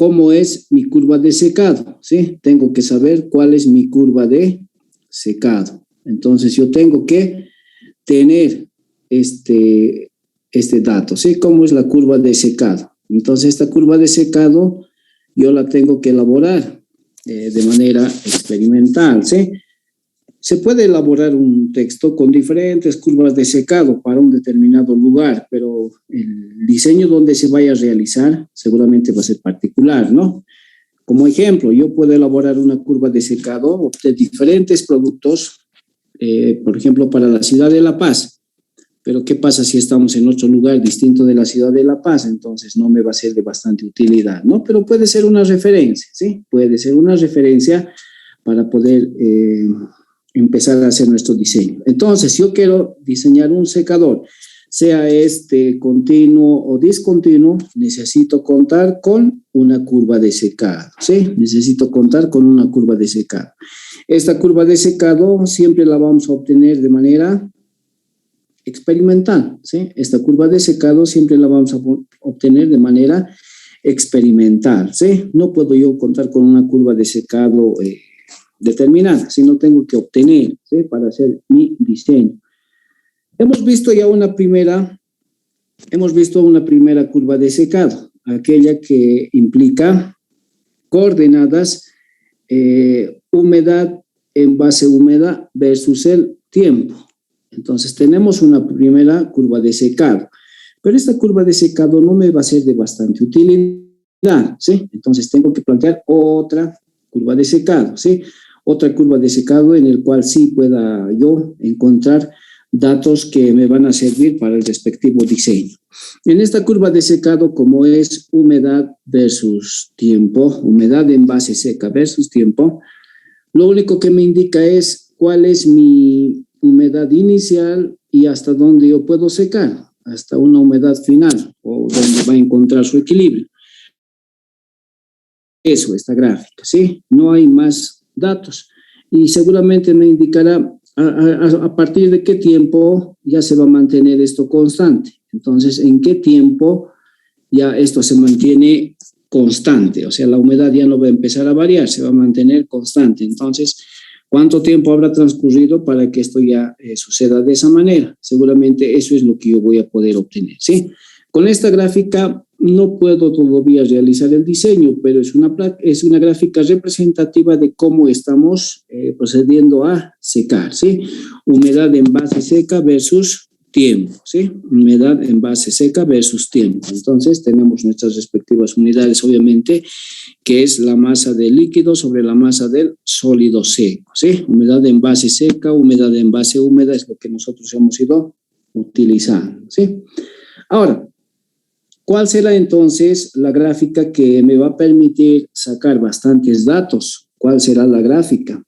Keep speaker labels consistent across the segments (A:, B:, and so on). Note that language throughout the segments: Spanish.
A: cómo es mi curva de secado, ¿sí? Tengo que saber cuál es mi curva de secado. Entonces, yo tengo que tener este dato, ¿sí? ¿Cómo es la curva de secado? Entonces, esta curva de secado yo la tengo que elaborar de manera experimental, ¿sí? Se puede elaborar un texto con diferentes curvas de secado para un determinado lugar, pero el diseño donde se vaya a realizar seguramente va a ser particular, ¿no? Como ejemplo, yo puedo elaborar una curva de secado de diferentes productos, por ejemplo, para la ciudad de La Paz. Pero ¿qué pasa si estamos en otro lugar distinto de la ciudad de La Paz? Entonces no me va a ser de bastante utilidad, ¿no? Pero puede ser una referencia, ¿sí? Puede ser una referencia para poder empezar a hacer nuestro diseño. Entonces, yo quiero diseñar un secador, sea continuo o discontinuo, necesito contar con una curva de secado, ¿sí? Necesito contar con una curva de secado. Esta curva de secado siempre la vamos a obtener de manera experimental, ¿sí? Esta curva de secado siempre la vamos a obtener de manera experimental, ¿sí? No puedo yo contar con una curva de secado determinada, sino tengo que obtener, ¿sí? Para hacer mi diseño. Hemos visto una primera curva de secado, aquella que implica coordenadas, humedad, envase húmeda versus el tiempo. Entonces tenemos una primera curva de secado, pero esta curva de secado no me va a ser de bastante utilidad, ¿sí? Entonces tengo que plantear otra curva de secado, ¿sí? Otra curva de secado en el cual sí pueda yo encontrar datos que me van a servir para el respectivo diseño. En esta curva de secado, como es humedad versus tiempo, humedad en base seca versus tiempo, lo único que me indica es cuál es mi humedad inicial y hasta dónde yo puedo secar, hasta una humedad final o donde va a encontrar su equilibrio. Eso, esta gráfica, ¿sí? No hay más datos y seguramente me indicará a partir de qué tiempo ya se va a mantener esto constante. Entonces, ¿en qué tiempo ya esto se mantiene constante? O sea, la humedad ya no va a empezar a variar, se va a mantener constante. Entonces, ¿cuánto tiempo habrá transcurrido para que esto ya suceda de esa manera? Seguramente eso es lo que yo voy a poder obtener, ¿sí? Con esta gráfica no puedo todavía realizar el diseño, pero es una gráfica representativa de cómo estamos procediendo a secar, ¿sí? Humedad en base seca versus tiempo, ¿sí? Humedad en base seca versus tiempo. Entonces tenemos nuestras respectivas unidades, obviamente, que es la masa del líquido sobre la masa del sólido seco, ¿sí? Humedad en base seca, humedad en base húmeda es lo que nosotros hemos ido utilizando, ¿sí? Ahora, ¿cuál será entonces la gráfica que me va a permitir sacar bastantes datos? ¿Cuál será la gráfica?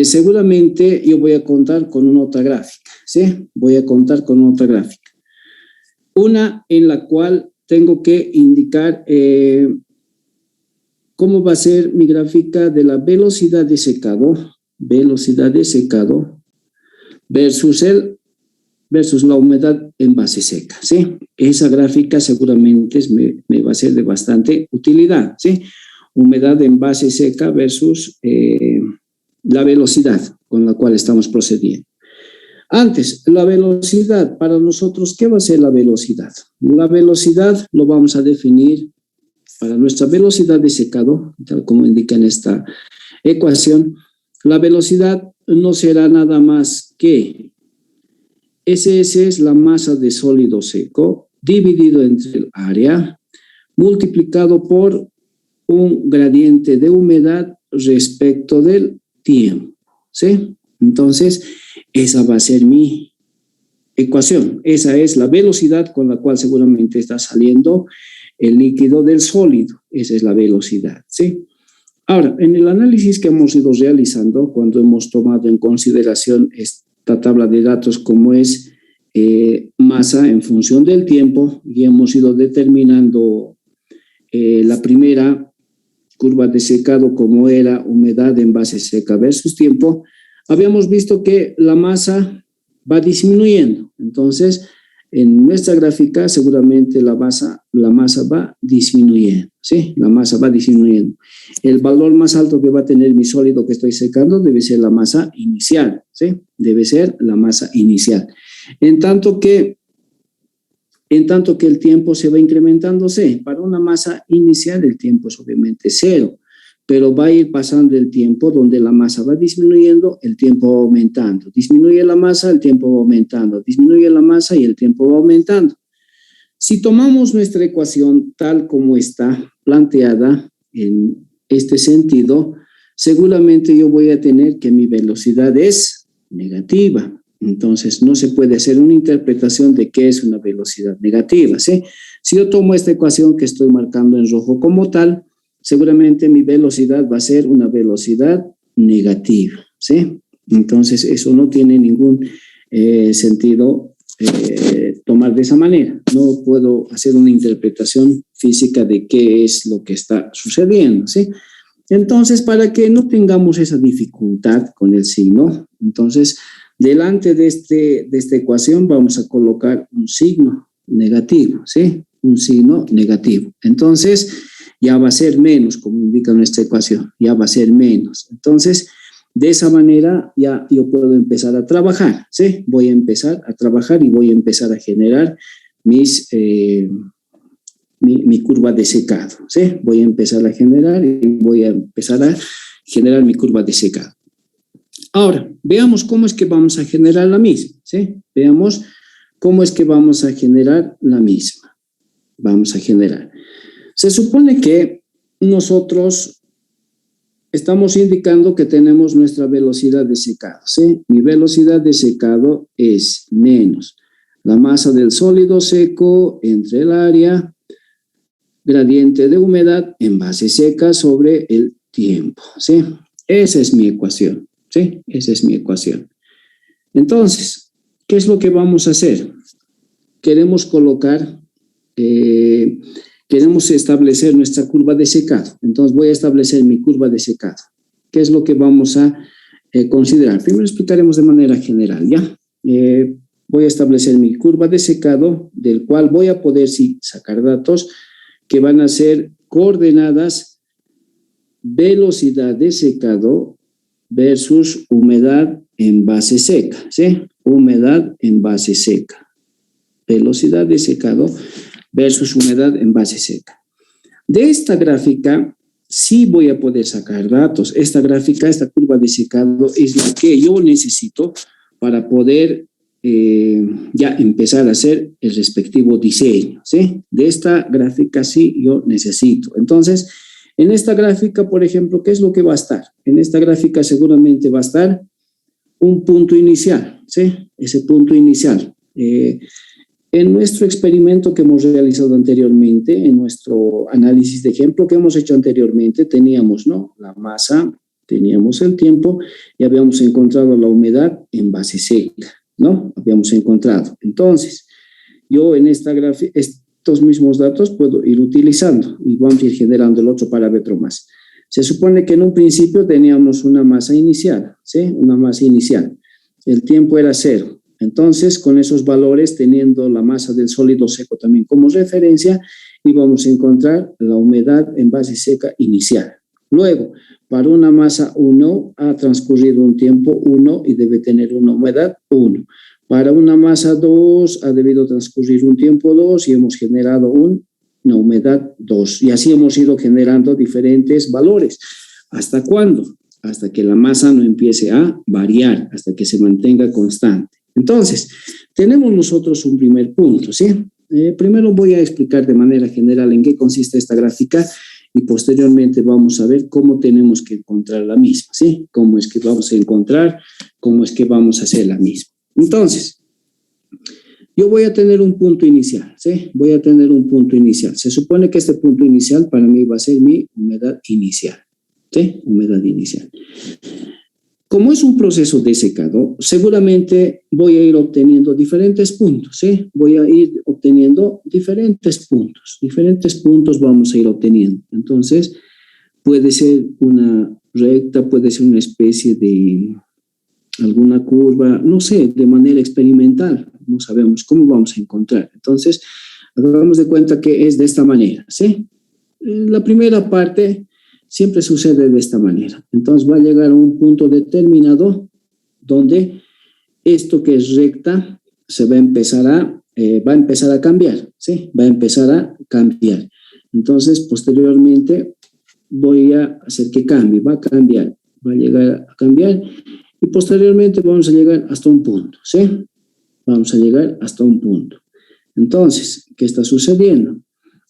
A: Seguramente yo voy a contar con una otra gráfica, ¿sí? Voy a contar con otra gráfica. Una en la cual tengo que indicar cómo va a ser mi gráfica de la velocidad de secado versus la humedad en base seca, ¿sí? Esa gráfica seguramente me va a ser de bastante utilidad, ¿sí? Humedad en base seca versus la velocidad con la cual estamos procediendo. Antes, la velocidad, para nosotros, ¿qué va a ser la velocidad? La velocidad lo vamos a definir para nuestra velocidad de secado, tal como indica en esta ecuación. La velocidad no será nada más que SS es la masa de sólido seco dividido entre el área multiplicado por un gradiente de humedad respecto del tiempo, ¿sí? Entonces, esa va a ser mi ecuación. Esa es la velocidad con la cual seguramente está saliendo el líquido del sólido. Esa es la velocidad, ¿sí? Ahora, en el análisis que hemos ido realizando, cuando hemos tomado en consideración esta tabla de datos como es masa en función del tiempo, y hemos ido determinando la primera curva de secado como era humedad en base seca versus tiempo, habíamos visto que la masa va disminuyendo. Entonces, en nuestra gráfica seguramente la masa va disminuyendo, ¿sí? La masa va disminuyendo. El valor más alto que va a tener mi sólido que estoy secando debe ser la masa inicial, ¿sí? Debe ser la masa inicial. En tanto que el tiempo se va incrementándose. Para una masa inicial el tiempo es obviamente cero, pero va a ir pasando el tiempo donde la masa va disminuyendo, el tiempo va aumentando. Disminuye la masa, el tiempo va aumentando. Disminuye la masa y el tiempo va aumentando. Si tomamos nuestra ecuación tal como está planteada en este sentido, seguramente yo voy a tener que mi velocidad es negativa. Entonces, no se puede hacer una interpretación de qué es una velocidad negativa, ¿sí? Si yo tomo esta ecuación que estoy marcando en rojo como tal, seguramente mi velocidad va a ser una velocidad negativa, ¿sí? Entonces, eso no tiene ningún sentido tomar de esa manera. No puedo hacer una interpretación física de qué es lo que está sucediendo, ¿sí? Entonces, para que no tengamos esa dificultad con el signo, entonces, delante de esta ecuación vamos a colocar un signo negativo, ¿sí? Un signo negativo. Entonces, ya va a ser menos, como indica nuestra ecuación, ya va a ser menos. Entonces, de esa manera ya yo puedo empezar a trabajar, ¿sí? Voy a empezar a trabajar y voy a empezar a generar mi curva de secado, ¿sí? Voy a empezar a generar y voy a empezar a generar mi curva de secado. Ahora, veamos cómo es que vamos a generar la misma, ¿sí? Veamos cómo es que vamos a generar la misma. Vamos a generar. Se supone que nosotros estamos indicando que tenemos nuestra velocidad de secado, ¿sí? Mi velocidad de secado es menos la masa del sólido seco entre el área, gradiente de humedad en base seca sobre el tiempo, ¿sí? Esa es mi ecuación, ¿sí? Esa es mi ecuación. Entonces, ¿qué es lo que vamos a hacer? Queremos establecer nuestra curva de secado. Entonces voy a establecer mi curva de secado. ¿Qué es lo que vamos a considerar? Primero explicaremos de manera general, ¿ya? Voy a establecer mi curva de secado, del cual voy a poder sacar datos que van a ser coordenadas velocidad de secado versus humedad en base seca, ¿sí? Humedad en base seca. Velocidad de secado versus humedad en base seca. De esta gráfica sí voy a poder sacar datos. Esta gráfica, esta curva de secado es la que yo necesito para poder ya empezar a hacer el respectivo diseño, ¿sí? De esta gráfica sí yo necesito. Entonces, en esta gráfica, por ejemplo, ¿qué es lo que va a estar? En esta gráfica seguramente va a estar un punto inicial, ¿sí? Ese punto inicial. En nuestro experimento que hemos realizado anteriormente, en nuestro análisis de ejemplo que hemos hecho anteriormente, teníamos, ¿no?, la masa, teníamos el tiempo y habíamos encontrado la humedad en base seca, ¿no? Habíamos encontrado. Entonces, yo en esta gráfica, estos mismos datos puedo ir utilizando y vamos a ir generando el otro parámetro más. Se supone que en un principio teníamos una masa inicial, ¿sí? Una masa inicial. El tiempo era 0. Entonces, con esos valores, teniendo la masa del sólido seco también como referencia, íbamos a encontrar la humedad en base seca inicial. Luego, para una masa 1 ha transcurrido un tiempo 1 y debe tener una humedad 1. Para una masa 2 ha debido transcurrir un tiempo 2 y hemos generado una humedad 2. Y así hemos ido generando diferentes valores. ¿Hasta cuándo? Hasta que la masa no empiece a variar, hasta que se mantenga constante. Entonces, tenemos nosotros un primer punto, ¿sí? Primero voy a explicar de manera general en qué consiste esta gráfica y posteriormente vamos a ver cómo tenemos que encontrar la misma, ¿sí? Cómo es que vamos a encontrar, cómo es que vamos a hacer la misma. Entonces, yo voy a tener un punto inicial, ¿sí? Voy a tener un punto inicial. Se supone que este punto inicial para mí va a ser mi humedad inicial, ¿sí? Humedad inicial. Como es un proceso de secado, seguramente voy a ir obteniendo diferentes puntos, ¿sí? Voy a ir obteniendo diferentes puntos vamos a ir obteniendo. Entonces, puede ser una recta, puede ser una especie de alguna curva, no sé, de manera experimental. no sabemos cómo vamos a encontrar. Entonces, hagamos de cuenta que es de esta manera, ¿sí? La primera parte siempre sucede de esta manera. Entonces, va a llegar a un punto determinado donde esto que es recta se va a empezar a cambiar, ¿sí? Va a empezar a cambiar. Entonces, posteriormente, voy a hacer que cambie, va a cambiar, va a llegar a cambiar y posteriormente vamos a llegar hasta un punto, ¿sí? Vamos a llegar hasta un punto. Entonces, ¿qué está sucediendo?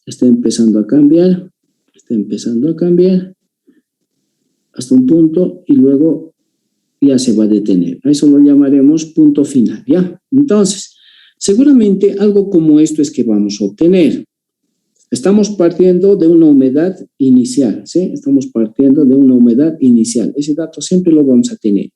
A: Está empezando a cambiar hasta un punto y luego ya se va a detener. A eso lo llamaremos punto final, ¿ya? Entonces, seguramente algo como esto es que vamos a obtener. Estamos partiendo de una humedad inicial, ¿sí? Estamos partiendo de una humedad inicial. Ese dato siempre lo vamos a tener.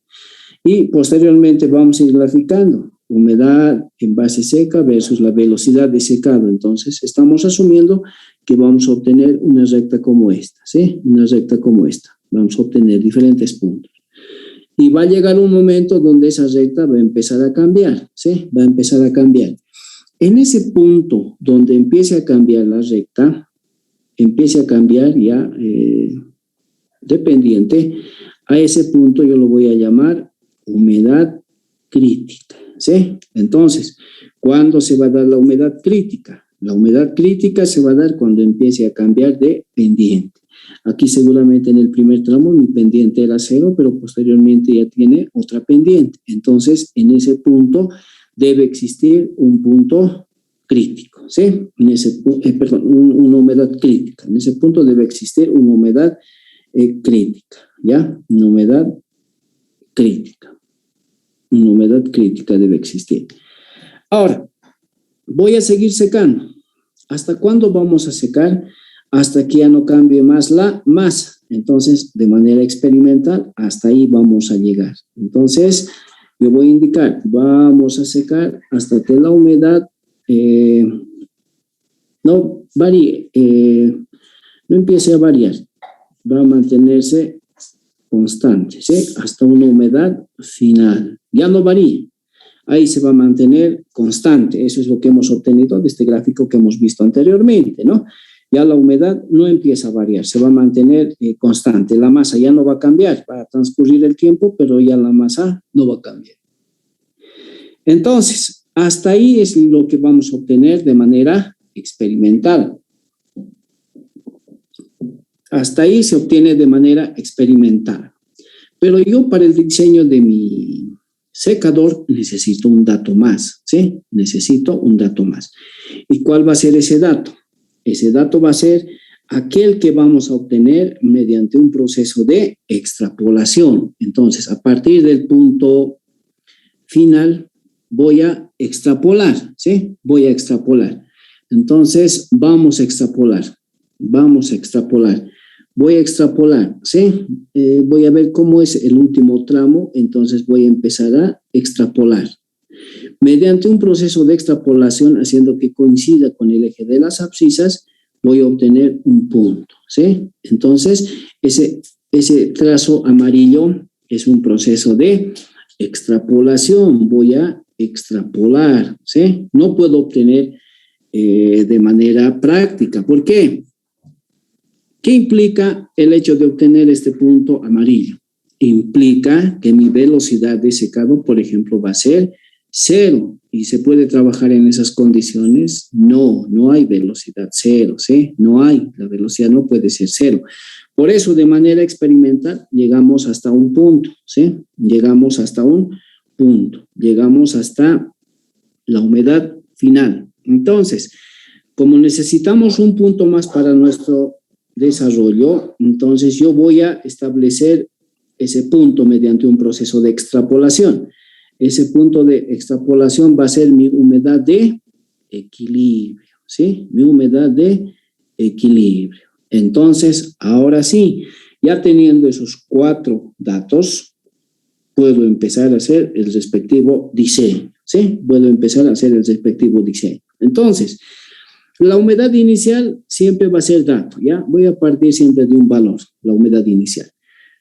A: Y posteriormente vamos a ir graficando humedad en base seca versus la velocidad de secado. Entonces, estamos asumiendo que vamos a obtener una recta como esta, ¿sí? Una recta como esta. Vamos a obtener diferentes puntos. Y va a llegar un momento donde esa recta va a empezar a cambiar, ¿sí? Va a empezar a cambiar. En ese punto donde empiece a cambiar la recta, empiece a cambiar ya dependiente, a ese punto yo lo voy a llamar humedad crítica, ¿sí? Entonces, ¿cuándo se va a dar la humedad crítica? La humedad crítica se va a dar cuando empiece a cambiar de pendiente. Aquí seguramente en el primer tramo mi pendiente era 0, pero posteriormente ya tiene otra pendiente. Entonces, en ese punto debe existir un punto crítico, ¿sí? En ese, una humedad crítica. En ese punto debe existir una humedad crítica, ¿ya? Una humedad crítica. Una humedad crítica debe existir. Ahora, voy a seguir secando. ¿Hasta cuándo vamos a secar? Hasta que ya no cambie más la masa. Entonces, de manera experimental, hasta ahí vamos a llegar. Entonces, yo voy a indicar, vamos a secar hasta que la humedad no varíe, no empiece a variar, va a mantenerse constante, ¿sí? Hasta una humedad final, ya no varía, ahí se va a mantener constante. Eso es lo que hemos obtenido de este gráfico que hemos visto anteriormente, ¿no? Ya la humedad no empieza a variar, se va a mantener constante. La masa ya no va a cambiar, va a transcurrir el tiempo, pero ya la masa no va a cambiar. Entonces, hasta ahí es lo que vamos a obtener de manera experimental. Hasta ahí se obtiene de manera experimental. Pero yo para el diseño de mi secador necesito un dato más, ¿sí? Necesito un dato más. ¿Y cuál va a ser ese dato? Ese dato va a ser aquel que vamos a obtener mediante un proceso de extrapolación. Entonces, a partir del punto final, voy a extrapolar, ¿sí? Voy a extrapolar. Entonces, vamos a extrapolar. Voy a extrapolar, ¿sí? Voy a ver cómo es el último tramo, entonces voy a empezar a extrapolar. Mediante un proceso de extrapolación, haciendo que coincida con el eje de las abscisas, voy a obtener un punto, ¿sí? Entonces, ese trazo amarillo es un proceso de extrapolación. Voy a extrapolar, ¿sí? No puedo obtener de manera práctica. ¿Por qué? ¿Qué implica el hecho de obtener este punto amarillo? Implica que mi velocidad de secado, por ejemplo, va a ser 0. ¿Y se puede trabajar en esas condiciones? No, no hay velocidad 0, ¿sí? No hay, la velocidad no puede ser 0. Por eso, de manera experimental, llegamos hasta un punto, ¿sí? Llegamos hasta un punto, llegamos hasta la humedad final. Entonces, como necesitamos un punto más para nuestro desarrollo, entonces yo voy a establecer ese punto mediante un proceso de extrapolación. Ese punto de extrapolación va a ser mi humedad de equilibrio, ¿sí? Mi humedad de equilibrio. Entonces, ahora sí, ya teniendo esos 4 datos, puedo empezar a hacer el respectivo diseño, ¿sí? Puedo empezar a hacer el respectivo diseño. Entonces, la humedad inicial siempre va a ser dato, ¿ya? Voy a partir siempre de un valor, la humedad inicial.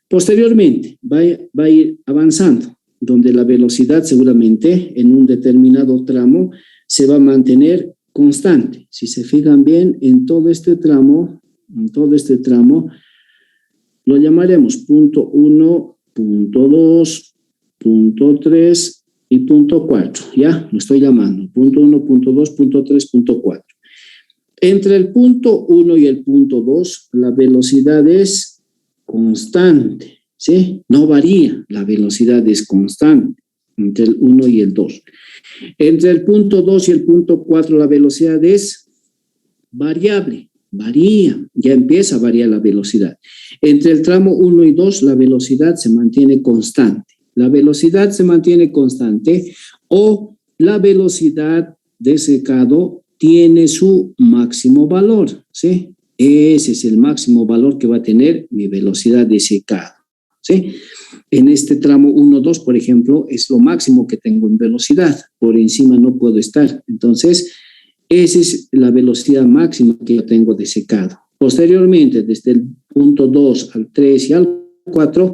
A: Posteriormente, va a ir avanzando. donde la velocidad seguramente en un determinado tramo se va a mantener constante. Si se fijan bien, en todo este tramo, lo llamaremos punto 1, punto 2, punto 3 y punto 4, ¿ya? Lo estoy llamando, punto 1, punto 2, punto 3, punto 4. Entre el punto 1 y el punto 2, la velocidad es constante, ¿sí? No varía, la velocidad es constante entre el 1 y el 2. Entre el punto 2 y el punto 4, la velocidad es variable, varía, ya empieza a variar la velocidad. Entre el tramo 1 y 2, la velocidad se mantiene constante. La velocidad se mantiene constante o la velocidad de secado tiene su máximo valor, ¿sí? Ese es el máximo valor que va a tener mi velocidad de secado, ¿sí? En este tramo 1, 2, por ejemplo, es lo máximo que tengo en velocidad. Por encima no puedo estar. Entonces, esa es la velocidad máxima que yo tengo de secado. Posteriormente, desde el punto 2 al 3 y al 4,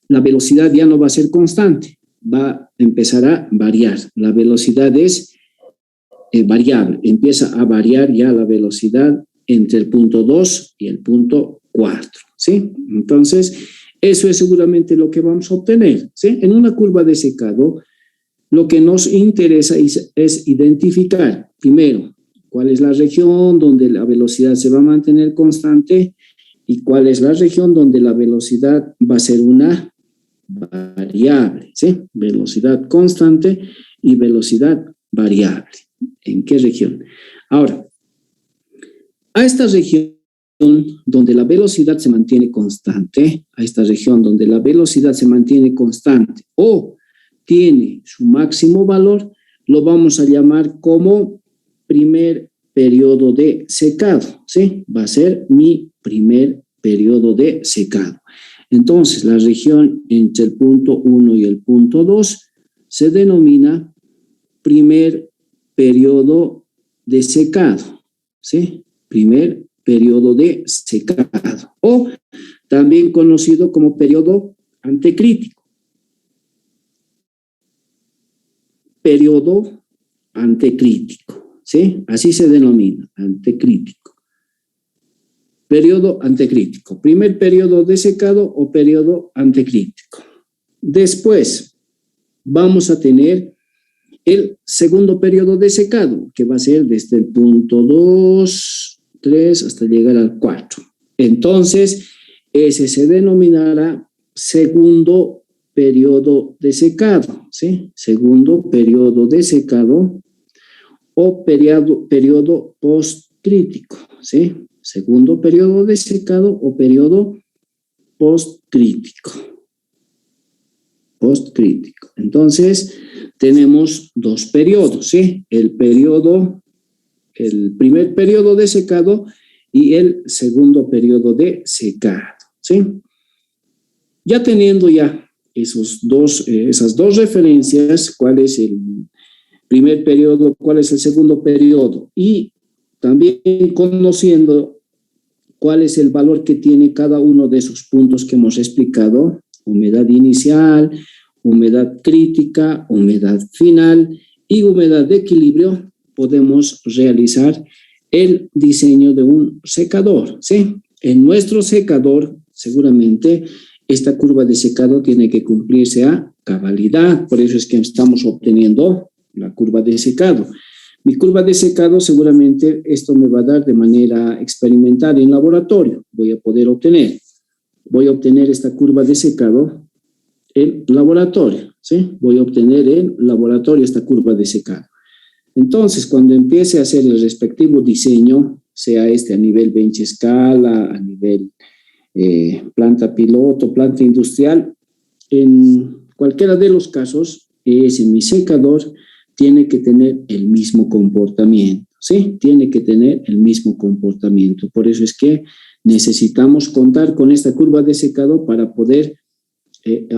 A: la velocidad ya no va a ser constante, va a empezar a variar. La velocidad es variable, empieza a variar ya la velocidad entre el punto 2 y el punto 4, ¿sí? Entonces, eso es seguramente lo que vamos a obtener, ¿sí? En una curva de secado, lo que nos interesa es identificar, primero, cuál es la región donde la velocidad se va a mantener constante y cuál es la región donde la velocidad va a ser una variable, ¿sí? Velocidad constante y velocidad variable. ¿En qué región? Ahora, a esta región donde la velocidad se mantiene constante, o tiene su máximo valor, lo vamos a llamar como primer periodo de secado, ¿sí? Va a ser mi primer periodo de secado. Entonces, la región entre el punto 1 y el punto 2 se denomina primer periodo de secado, ¿sí? Primer periodo de secado, o también conocido como periodo antecrítico. Periodo antecrítico, ¿sí? Así se denomina, antecrítico. Periodo antecrítico, primer periodo de secado o periodo antecrítico. Después vamos a tener el segundo periodo de secado, que va a ser desde el punto 2, 3 hasta llegar al 4. Entonces, ese se denominará segundo periodo de secado, ¿sí? Segundo periodo de secado o periodo postcrítico, ¿sí? Segundo periodo de secado o periodo postcrítico. Postcrítico. Entonces, tenemos dos periodos, ¿sí? El primer periodo de secado y el segundo periodo de secado, ¿sí? Ya teniendo ya esas dos referencias, cuál es el primer periodo, cuál es el segundo periodo, y también conociendo cuál es el valor que tiene cada uno de esos puntos que hemos explicado, humedad inicial, humedad crítica, humedad final y humedad de equilibrio, podemos realizar el diseño de un secador, ¿sí? En nuestro secador, seguramente, esta curva de secado tiene que cumplirse a cabalidad, por eso es que estamos obteniendo la curva de secado. Mi curva de secado, seguramente, esto me va a dar de manera experimental en laboratorio. Voy a obtener esta curva de secado en laboratorio, ¿sí? Voy a obtener en laboratorio esta curva de secado. Entonces, cuando empiece a hacer el respectivo diseño, sea este a nivel bench escala, a nivel planta piloto, planta industrial, en cualquiera de los casos, mi secador tiene que tener el mismo comportamiento, ¿sí? Tiene que tener el mismo comportamiento. Por eso es que necesitamos contar con esta curva de secado para poder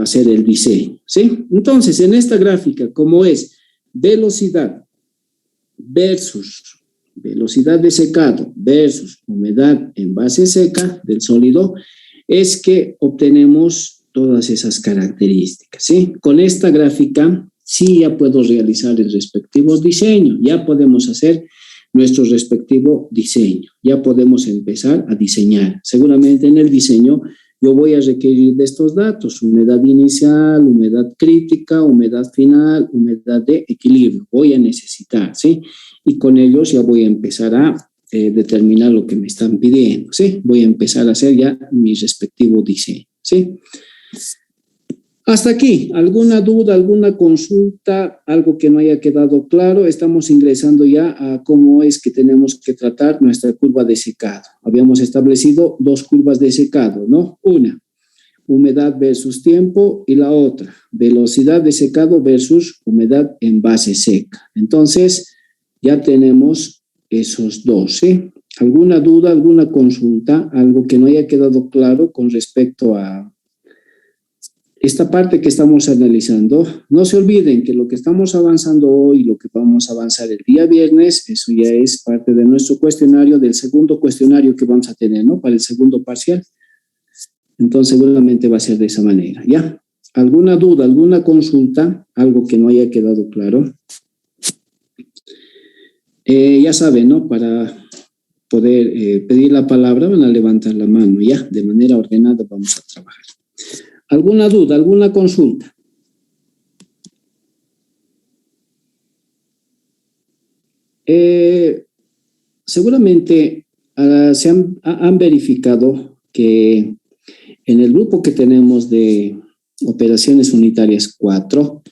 A: hacer el diseño, ¿sí? Entonces, en esta gráfica, como es velocidad versus velocidad de secado versus humedad en base seca del sólido, es que obtenemos todas esas características, ¿sí? Con esta gráfica sí ya puedo realizar el respectivo diseño, ya podemos hacer nuestro respectivo diseño, ya podemos empezar a diseñar. Seguramente en el diseño yo voy a requerir de estos datos: humedad inicial, humedad crítica, humedad final, humedad de equilibrio. Voy a necesitar, ¿sí? Y con ellos ya voy a empezar a determinar lo que me están pidiendo, ¿sí? Voy a empezar a hacer ya mi respectivo diseño, ¿sí? Hasta aquí, ¿alguna duda, alguna consulta, algo que no haya quedado claro? Estamos ingresando ya a cómo es que tenemos que tratar nuestra curva de secado. Habíamos establecido dos curvas de secado, ¿no? Una, humedad versus tiempo, y la otra, velocidad de secado versus humedad en base seca. Entonces, ya tenemos esos dos, ¿sí? ¿Alguna duda, alguna consulta, algo que no haya quedado claro con respecto a esta parte que estamos analizando? No se olviden que lo que estamos avanzando hoy, lo que vamos a avanzar el día viernes, eso ya es parte de nuestro cuestionario, del segundo cuestionario que vamos a tener, ¿no? Para el segundo parcial. Entonces, seguramente va a ser de esa manera, ¿ya? ¿Alguna duda, alguna consulta, algo que no haya quedado claro? Ya saben, ¿no? Para poder pedir la palabra, van a levantar la mano, ¿ya? De manera ordenada vamos a trabajar. ¿Alguna duda, alguna consulta? Seguramente se han verificado que en el grupo que tenemos de operaciones unitarias 4,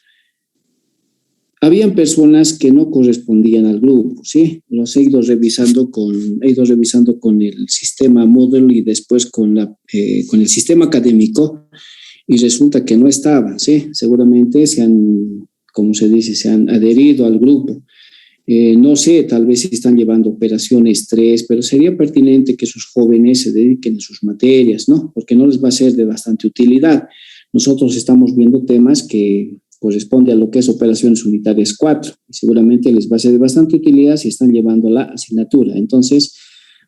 A: habían personas que no correspondían al grupo, ¿sí? Los he ido revisando con el sistema Moodle y después con el sistema académico, y resulta que no estaban, ¿sí? Seguramente se han adherido al grupo. No sé, tal vez están llevando operaciones 3, pero sería pertinente que sus jóvenes se dediquen a sus materias, ¿no? Porque no les va a ser de bastante utilidad. Nosotros estamos viendo temas que corresponden a lo que es operaciones unitarias 4, y seguramente les va a ser de bastante utilidad si están llevando la asignatura. Entonces,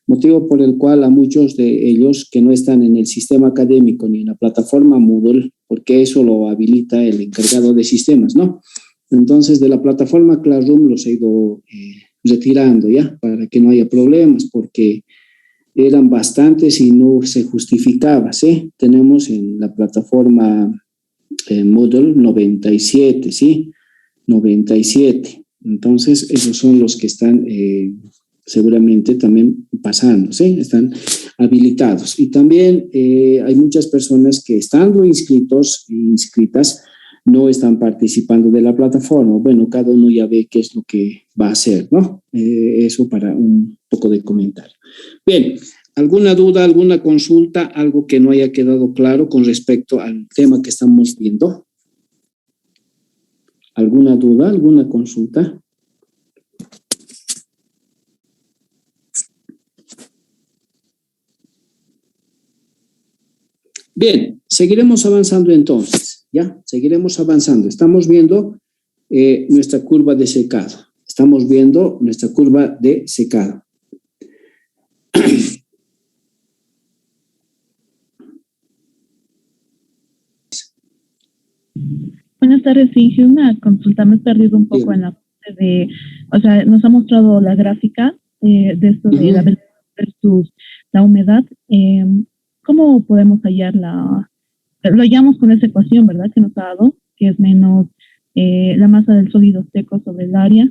A: motivo por el cual a muchos de ellos que no están en el sistema académico ni en la plataforma Moodle, porque eso lo habilita el encargado de sistemas, ¿no? Entonces, de la plataforma Classroom los he ido retirando, ¿ya? Para que no haya problemas, porque eran bastantes y no se justificaba, ¿sí? Tenemos en la plataforma Moodle 97, ¿sí? 97. Entonces, esos son los que están seguramente también pasando, ¿sí? Están habilitados. Y también hay muchas personas que, estando inscritas, no están participando de la plataforma. Bueno, cada uno ya ve qué es lo que va a hacer, ¿no? Eso para un poco de comentario. Bien, ¿alguna duda, alguna consulta, algo que no haya quedado claro con respecto al tema que estamos viendo? ¿Alguna duda, alguna consulta? Bien, seguiremos avanzando entonces, ¿ya? Seguiremos avanzando. Estamos viendo nuestra curva de secado. Estamos viendo nuestra curva de secado.
B: Buenas tardes, sí, hice una consulta, me he perdido un poco en la parte de, o sea, nos ha mostrado la gráfica de esto de la velocidad versus la humedad. ¿Cómo podemos hallarla? Lo hallamos con esa ecuación, ¿verdad? Que nos ha dado, que es menos la masa del sólido seco sobre el área.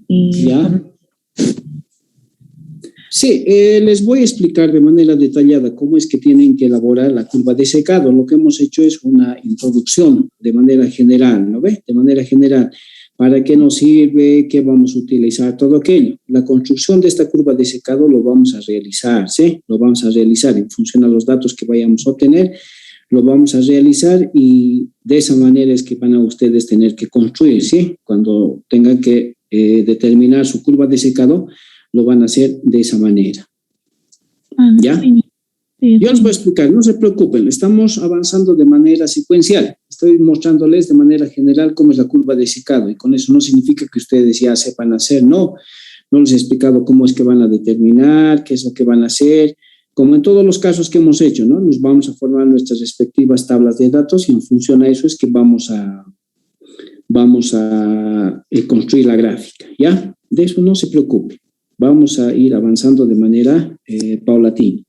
B: Y
A: ¿ya? Sí, les voy a explicar de manera detallada cómo es que tienen que elaborar la curva de secado. Lo que hemos hecho es una introducción de manera general, ¿no ve? De manera general, ¿para qué nos sirve? ¿Qué vamos a utilizar? Todo aquello. La construcción de esta curva de secado lo vamos a realizar, ¿sí? Lo vamos a realizar en función a los datos que vayamos a obtener. Lo vamos a realizar y de esa manera es que van a ustedes tener que construir, ¿sí? Cuando tengan que determinar su curva de secado, lo van a hacer de esa manera. ¿Ya? Sí. Yo les voy a explicar, no se preocupen, estamos avanzando de manera secuencial. Estoy mostrándoles de manera general cómo es la curva de secado, y con eso no significa que ustedes ya sepan hacer, no les he explicado cómo es que van a determinar, qué es lo que van a hacer. como en todos los casos que hemos hecho, ¿no? Nos vamos a formar nuestras respectivas tablas de datos y en función a eso es que vamos a construir la gráfica, ¿ya? De eso no se preocupe. Vamos a ir avanzando de manera paulatina.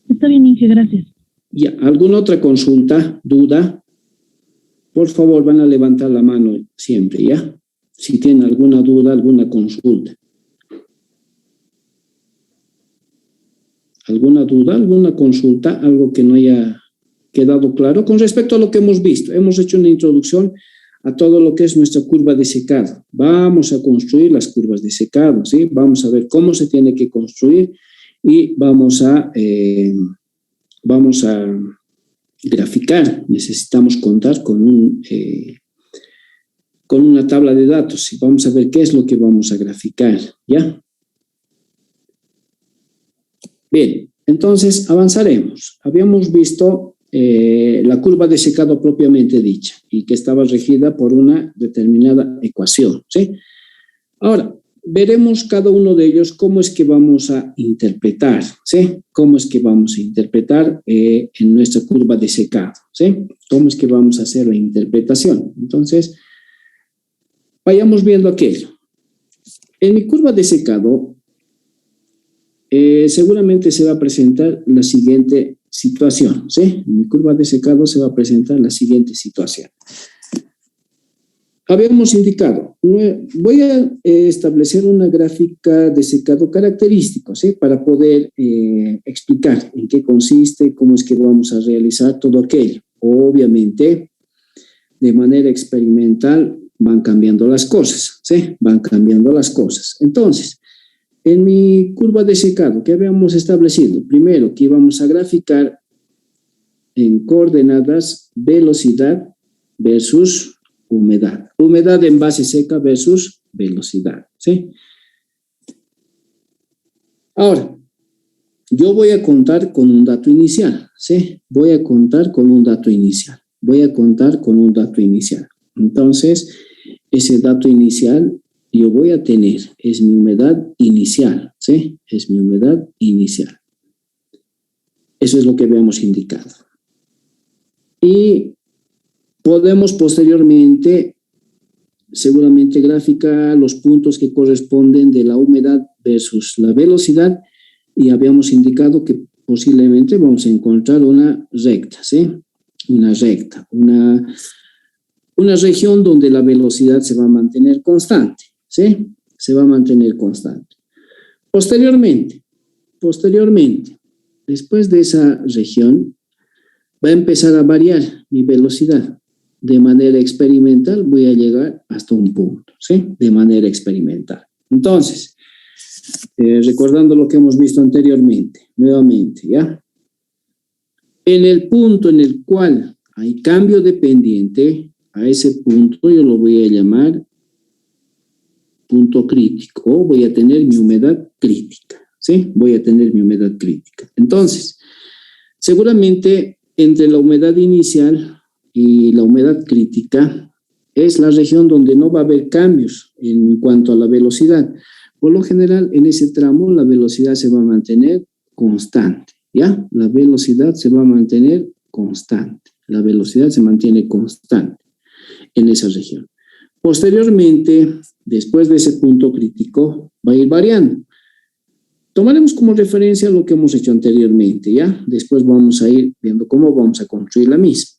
B: Está bien, Inge, gracias.
A: Ya, ¿alguna otra consulta, duda? Por favor, van a levantar la mano siempre, ¿ya? Si tienen alguna duda, alguna consulta. ¿Alguna duda, alguna consulta, algo que no haya quedado claro? Con respecto a lo que hemos visto, hemos hecho una introducción a todo lo que es nuestra curva de secado. Vamos a construir las curvas de secado, ¿sí? Vamos a ver cómo se tiene que construir y vamos a graficar. Necesitamos contar con una tabla de datos y vamos a ver qué es lo que vamos a graficar, ¿ya? Bien, entonces avanzaremos. Habíamos visto la curva de secado propiamente dicha y que estaba regida por una determinada ecuación, ¿sí? Ahora, veremos cada uno de ellos cómo es que vamos a interpretar, ¿sí? Cómo es que vamos a interpretar en nuestra curva de secado, ¿sí? Cómo es que vamos a hacer la interpretación. Entonces, vayamos viendo aquello. En mi curva de secado, seguramente se va a presentar la siguiente situación, ¿sí? En mi curva de secado se va a presentar la siguiente situación. Habíamos indicado, voy a establecer una gráfica de secado característico, ¿sí? Para poder explicar en qué consiste, cómo es que vamos a realizar todo aquello. Obviamente, de manera experimental van cambiando las cosas, ¿sí? Van cambiando las cosas. Entonces, en mi curva de secado, ¿qué habíamos establecido? Primero, que íbamos a graficar en coordenadas velocidad versus humedad. Humedad en base seca versus velocidad, ¿sí? Ahora, yo voy a contar con un dato inicial, ¿sí? Voy a contar con un dato inicial. Entonces, ese dato inicial yo voy a tener, es mi humedad inicial, ¿sí? Es mi humedad inicial. Eso es lo que habíamos indicado. Y podemos posteriormente, seguramente, graficar los puntos que corresponden de la humedad versus la velocidad y habíamos indicado que posiblemente vamos a encontrar una recta, ¿sí? Una recta, una región donde la velocidad se va a mantener constante, ¿sí? Se va a mantener constante. Posteriormente, después de esa región, va a empezar a variar mi velocidad. De manera experimental voy a llegar hasta un punto, ¿sí? De manera experimental. Entonces, recordando lo que hemos visto anteriormente, nuevamente, ¿ya? En el punto en el cual hay cambio de pendiente, a ese punto yo lo voy a llamar punto crítico, o voy a tener mi humedad crítica, ¿sí? Voy a tener mi humedad crítica. Entonces, seguramente entre la humedad inicial y la humedad crítica es la región donde no va a haber cambios en cuanto a la velocidad. Por lo general, en ese tramo la velocidad se va a mantener constante, ¿ya? La velocidad se va a mantener constante. La velocidad se mantiene constante en esa región. Posteriormente, después de ese punto crítico, va a ir variando. Tomaremos como referencia lo que hemos hecho anteriormente, ¿ya? Después vamos a ir viendo cómo vamos a construir la misma.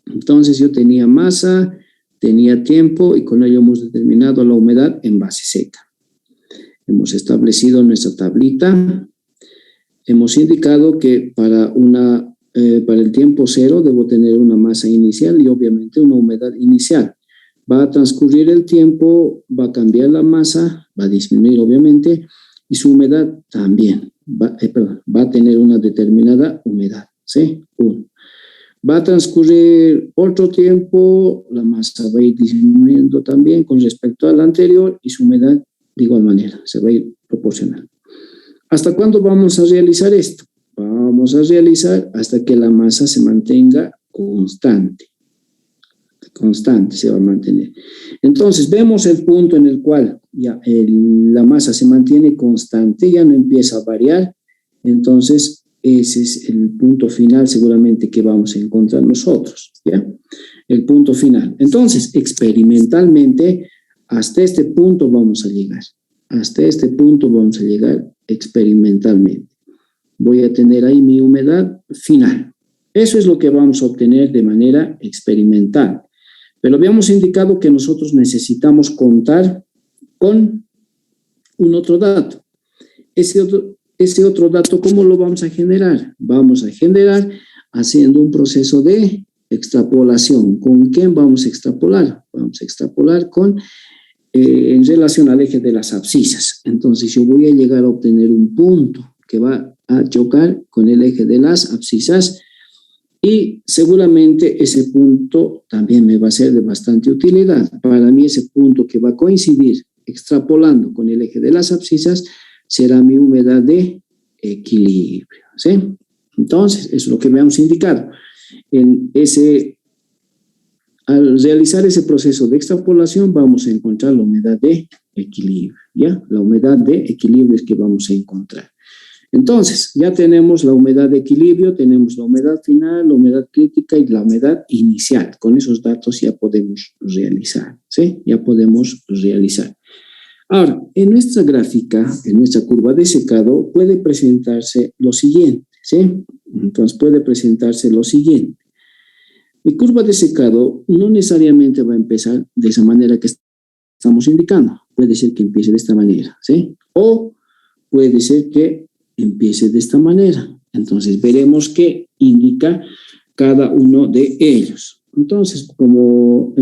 A: Entonces, yo tenía masa, tenía tiempo y con ello hemos determinado la humedad en base seca. Hemos establecido nuestra tablita. Hemos indicado que para el tiempo cero debo tener una masa inicial y obviamente una humedad inicial. Va a transcurrir el tiempo, va a cambiar la masa, va a disminuir obviamente y su humedad también. Va a tener una determinada humedad, ¿sí? Va a transcurrir otro tiempo, la masa va a ir disminuyendo también con respecto a la anterior y su humedad de igual manera se va a ir proporcionando. ¿Hasta cuándo vamos a realizar esto? Vamos a realizar hasta que la masa se mantenga constante. Constante se va a mantener. Entonces, vemos el punto en el cual ya la masa se mantiene constante, ya no empieza a variar Entonces, ese es el punto final seguramente que vamos a encontrar nosotros, ¿ya? El punto final. Entonces, experimentalmente, hasta este punto vamos a llegar. Hasta este punto vamos a llegar experimentalmente. Voy a tener ahí mi humedad final. Eso es lo que vamos a obtener de manera experimental. Pero habíamos indicado que nosotros necesitamos contar con un otro dato. Ese otro dato, ¿cómo lo vamos a generar? Vamos a generar haciendo un proceso de extrapolación. ¿Con quién vamos a extrapolar? Vamos a extrapolar en relación al eje de las abscisas. Entonces yo voy a llegar a obtener un punto que va a chocar con el eje de las abscisas y seguramente ese punto también me va a ser de bastante utilidad. Para mí ese punto que va a coincidir extrapolando con el eje de las abscisas será mi humedad de equilibrio, ¿sí? Entonces, eso es lo que me hemos indicado. Al realizar ese proceso de extrapolación vamos a encontrar la humedad de equilibrio, ¿ya? La humedad de equilibrio es que vamos a encontrar. Entonces, ya tenemos la humedad de equilibrio, tenemos la humedad final, la humedad crítica y la humedad inicial. Con esos datos ya podemos realizar, ¿sí? Ya podemos realizar. Ahora, en nuestra gráfica, en nuestra curva de secado, puede presentarse lo siguiente, ¿sí? Entonces, puede presentarse lo siguiente. Mi curva de secado no necesariamente va a empezar de esa manera que estamos indicando. Puede ser que empiece de esta manera, ¿sí? O puede ser que empiece de esta manera. Entonces, veremos qué indica cada uno de ellos. Entonces, como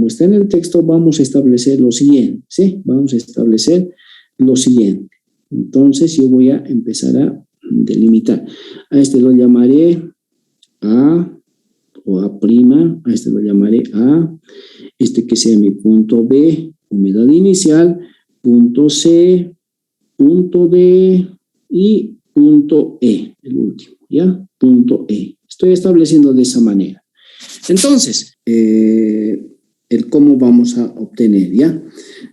A: está en el texto, vamos a establecer lo siguiente, ¿sí? Vamos a establecer lo siguiente. Entonces, yo voy a empezar a delimitar. A este lo llamaré A o A', a este lo llamaré A, este que sea mi punto B, humedad inicial, punto C, punto D y punto E, el último, ¿ya? Punto E. Estoy estableciendo de esa manera. Entonces, el cómo vamos a obtener, ¿ya?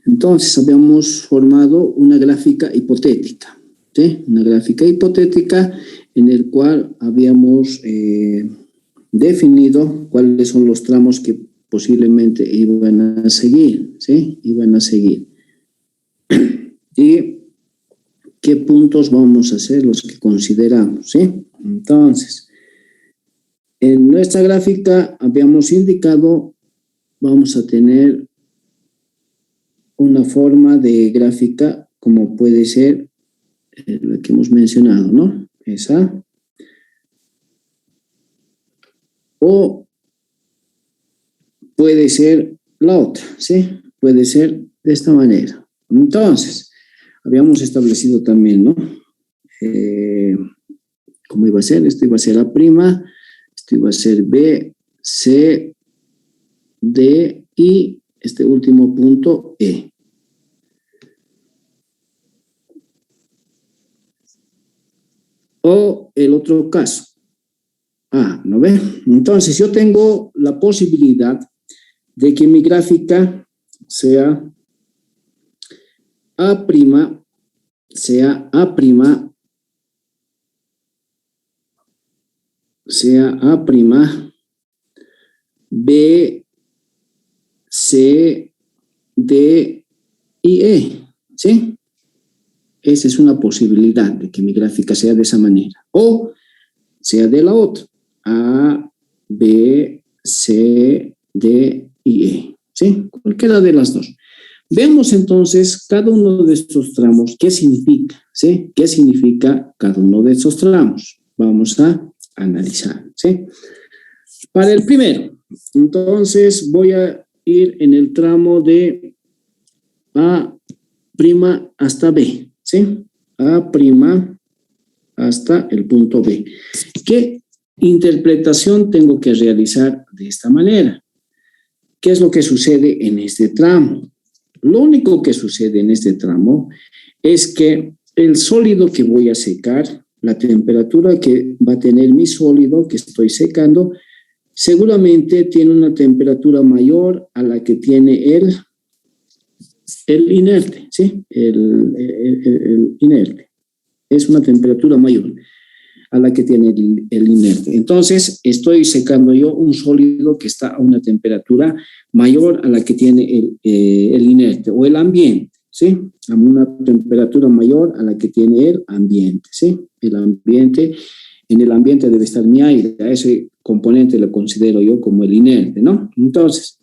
A: Entonces, habíamos formado una gráfica hipotética, ¿sí? Una gráfica hipotética en el cual habíamos definido cuáles son los tramos que posiblemente iban a seguir, ¿sí? Iban a seguir. Y qué puntos vamos a hacer los que consideramos, ¿sí? Entonces, en nuestra gráfica habíamos indicado, vamos a tener una forma de gráfica como puede ser la que hemos mencionado, ¿no? Esa. O puede ser la otra, ¿sí? Puede ser de esta manera. Entonces, habíamos establecido también, ¿no? ¿Cómo iba a ser? Esto iba a ser A', esto iba a ser B, C, D y este último punto E. O el otro caso. ¿No ve? Entonces, yo tengo la posibilidad de que mi gráfica sea A', sea A', B, C, D y E, ¿sí? Esa es una posibilidad de que mi gráfica sea de esa manera. O sea de la otra. A, B, C, D y E, ¿sí? Cualquiera de las dos. Veamos entonces cada uno de estos tramos, ¿qué significa? ¿Sí? ¿Qué significa cada uno de estos tramos? Vamos a analizar, ¿sí? Para el primero, entonces voy a ir en el tramo de A' hasta B, ¿sí? A' hasta el punto B. ¿Qué interpretación tengo que realizar de esta manera? ¿Qué es lo que sucede en este tramo? Lo único que sucede en este tramo es que el sólido que voy a secar, la temperatura que va a tener mi sólido que estoy secando, seguramente tiene una temperatura mayor a la que tiene el inerte, ¿sí? El inerte. Es una temperatura mayor a la que tiene el inerte. Entonces, estoy secando yo un sólido que está a una temperatura mayor a la que tiene el inerte o el ambiente, ¿sí? A una temperatura mayor a la que tiene el ambiente, ¿sí? El ambiente, en el ambiente debe estar mi aire, a ese componente lo considero yo como el inerte, ¿no? Entonces,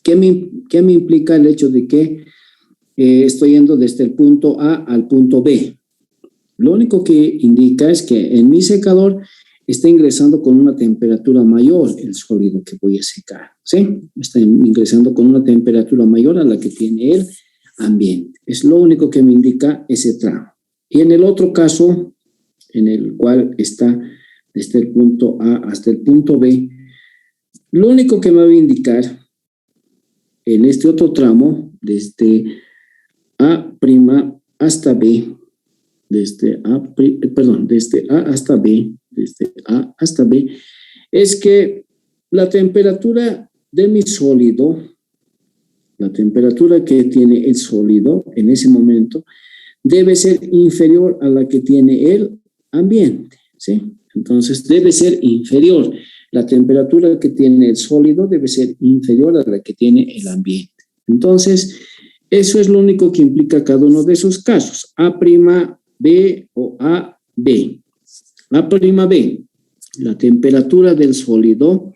A: ¿qué me implica el hecho de que estoy yendo desde el punto A al punto B? Lo único que indica es que en mi secador está ingresando con una temperatura mayor el sólido que voy a secar, ¿sí? Está ingresando con una temperatura mayor a la que tiene el ambiente. Es lo único que me indica ese tramo. Y en el otro caso, en el cual está desde el punto A hasta el punto B, lo único que me va a indicar en este otro tramo, desde A' hasta B, desde A hasta B, es que la temperatura de mi sólido, la temperatura que tiene el sólido en ese momento, debe ser inferior a la que tiene el ambiente, ¿sí? Entonces, debe ser inferior. La temperatura que tiene el sólido debe ser inferior a la que tiene el ambiente. Entonces, eso es lo único que implica cada uno de esos casos. A', B o A, B. A', la temperatura del sólido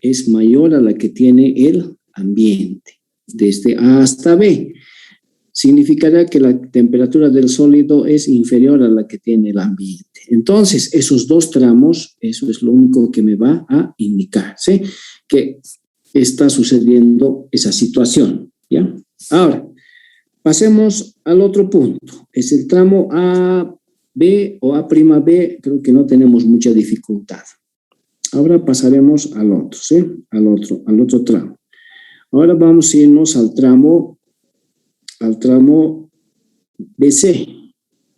A: es mayor a la que tiene el ambiente, desde A hasta B. Significará que la temperatura del sólido es inferior a la que tiene el ambiente. Entonces, esos dos tramos, eso es lo único que me va a indicar, ¿sí? Que está sucediendo esa situación, ¿ya? Ahora, pasemos al otro punto. Es el tramo A, B o A', B, creo que no tenemos mucha dificultad. Ahora pasaremos al otro, ¿sí? Al otro tramo. Ahora vamos a irnos al tramo BC,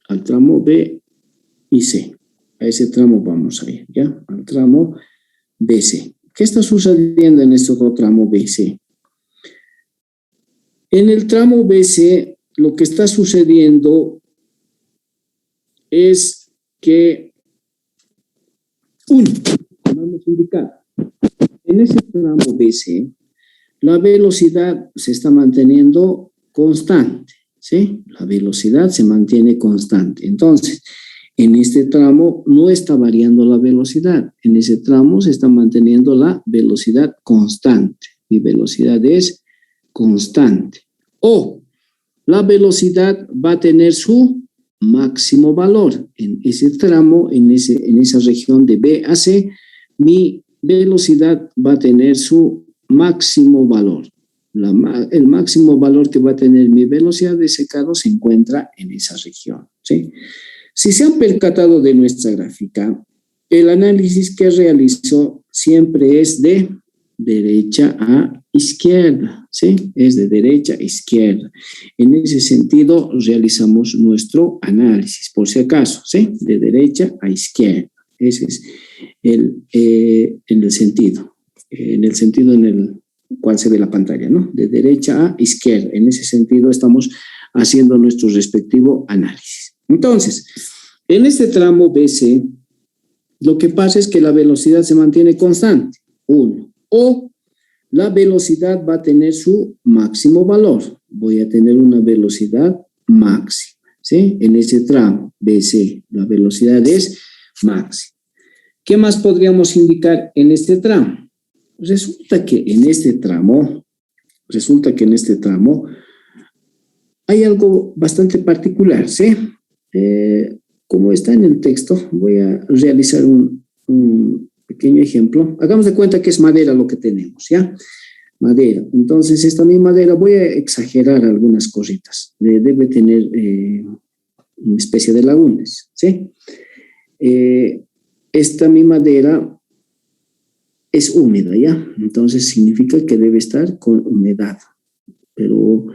A: al tramo B y C. A ese tramo vamos a ir, ¿ya? Al tramo BC. ¿Qué está sucediendo en este otro tramo BC? En el tramo BC, lo que está sucediendo es que, vamos a indicar, en ese tramo BC, la velocidad se está manteniendo constante, ¿sí? La velocidad se mantiene constante. Entonces, en este tramo no está variando la velocidad. En ese tramo se está manteniendo la velocidad constante. Mi velocidad es constante. O la velocidad va a tener su máximo valor. En ese tramo, en esa región de B a C, mi velocidad va a tener su máximo valor. El máximo valor que va a tener mi velocidad de secado se encuentra en esa región, ¿sí? Si se han percatado de nuestra gráfica, el análisis que realizo siempre es de derecha a izquierda, ¿sí? Es de derecha a izquierda. En ese sentido, realizamos nuestro análisis, por si acaso, ¿sí? De derecha a izquierda. Ese es en el sentido en el cual se ve la pantalla, ¿no? De derecha a izquierda. En ese sentido estamos haciendo nuestro respectivo análisis. Entonces, en este tramo BC, lo que pasa es que la velocidad se mantiene constante, 1. O la velocidad va a tener su máximo valor. Voy a tener una velocidad máxima, ¿sí? En ese tramo BC, la velocidad es máxima. ¿Qué más podríamos indicar en este tramo? Resulta que en este tramo hay algo bastante particular, ¿sí? Como está en el texto, voy a realizar un pequeño ejemplo. Hagamos de cuenta que es madera lo que tenemos, ¿ya? Madera. Entonces, esta misma madera, voy a exagerar algunas cositas. Debe tener una especie de lagunas, ¿sí? Esta misma madera es húmeda, ¿ya? Entonces significa que debe estar con humedad, pero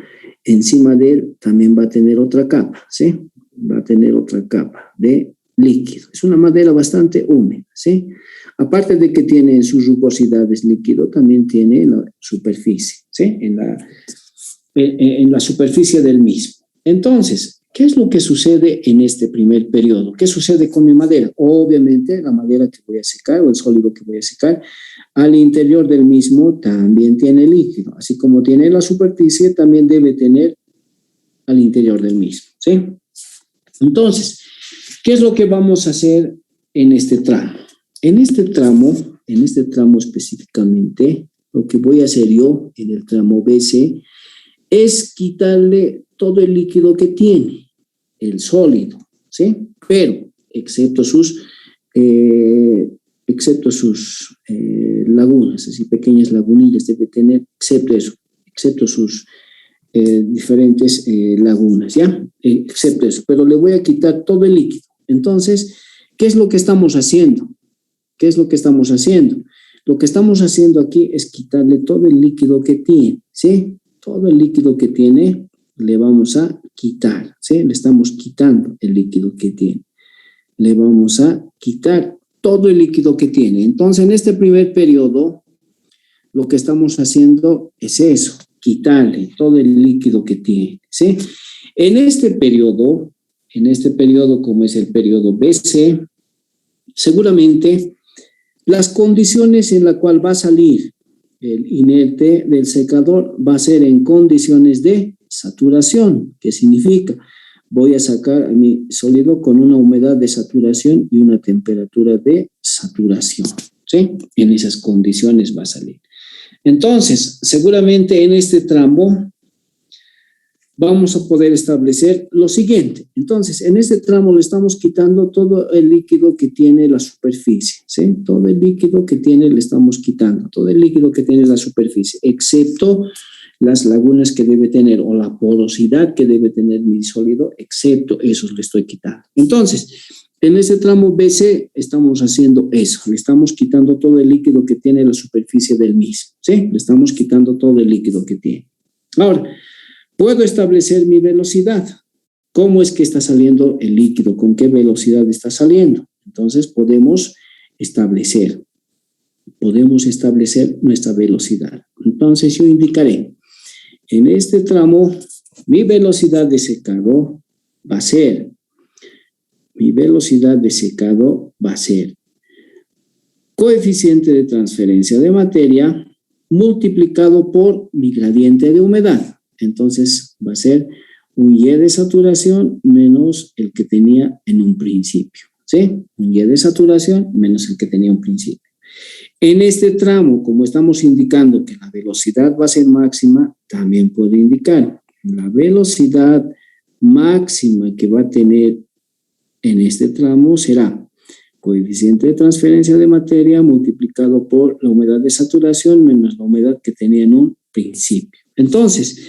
A: encima de él también va a tener otra capa, ¿sí? Va a tener otra capa de líquido. Es una madera bastante húmeda, ¿sí? Aparte de que tiene en sus rugosidades líquido, también tiene en la superficie, ¿sí? En la superficie del mismo. Entonces, ¿qué es lo que sucede en este primer periodo? ¿Qué sucede con mi madera? Obviamente, la madera que voy a secar o el sólido que voy a secar, al interior del mismo también tiene líquido. Así como tiene la superficie, también debe tener al interior del mismo, ¿sí? Entonces, ¿qué es lo que vamos a hacer en este tramo? En este tramo específicamente, lo que voy a hacer yo en el tramo BC es quitarle todo el líquido que tiene, el sólido, ¿sí? Pero, excepto sus lagunas, así pequeñas lagunillas debe tener, excepto sus diferentes lagunas, ¿ya? Excepto eso, pero le voy a quitar todo el líquido. Entonces, ¿qué es lo que estamos haciendo? ¿Qué es lo que estamos haciendo? Lo que estamos haciendo aquí es quitarle todo el líquido que tiene, ¿sí? Todo el líquido que tiene le vamos a quitar, ¿sí? Le estamos quitando el líquido que tiene. Le vamos a quitar todo el líquido que tiene. Entonces, en este primer periodo, lo que estamos haciendo es eso, quitarle todo el líquido que tiene, ¿sí? En este periodo, como es el periodo BC, seguramente las condiciones en las cuales va a salir el inerte del secador va a ser en condiciones de saturación. ¿Qué significa? Voy a sacar mi sólido con una humedad de saturación y una temperatura de saturación, ¿sí? En esas condiciones va a salir. Entonces, seguramente en este tramo vamos a poder establecer lo siguiente. Entonces, en este tramo le estamos quitando todo el líquido que tiene la superficie, ¿sí? Todo el líquido que tiene le estamos quitando, todo el líquido que tiene la superficie, excepto las lagunas que debe tener o la porosidad que debe tener mi sólido, excepto esos le estoy quitando. Entonces, en este tramo BC estamos haciendo eso, le estamos quitando todo el líquido que tiene la superficie del mismo, ¿sí? Le estamos quitando todo el líquido que tiene. Ahora, puedo establecer mi velocidad. ¿Cómo es que está saliendo el líquido? ¿Con qué velocidad está saliendo? Entonces podemos establecer nuestra velocidad. Entonces yo indicaré, en este tramo, mi velocidad de secado va a ser coeficiente de transferencia de materia multiplicado por mi gradiente de humedad. Entonces va a ser un Y de saturación menos el que tenía en un principio, ¿sí? Un Y de saturación menos el que tenía en un principio. En este tramo, como estamos indicando que la velocidad va a ser máxima, también puedo indicar la velocidad máxima que va a tener en este tramo será coeficiente de transferencia de materia multiplicado por la humedad de saturación menos la humedad que tenía en un principio. Entonces,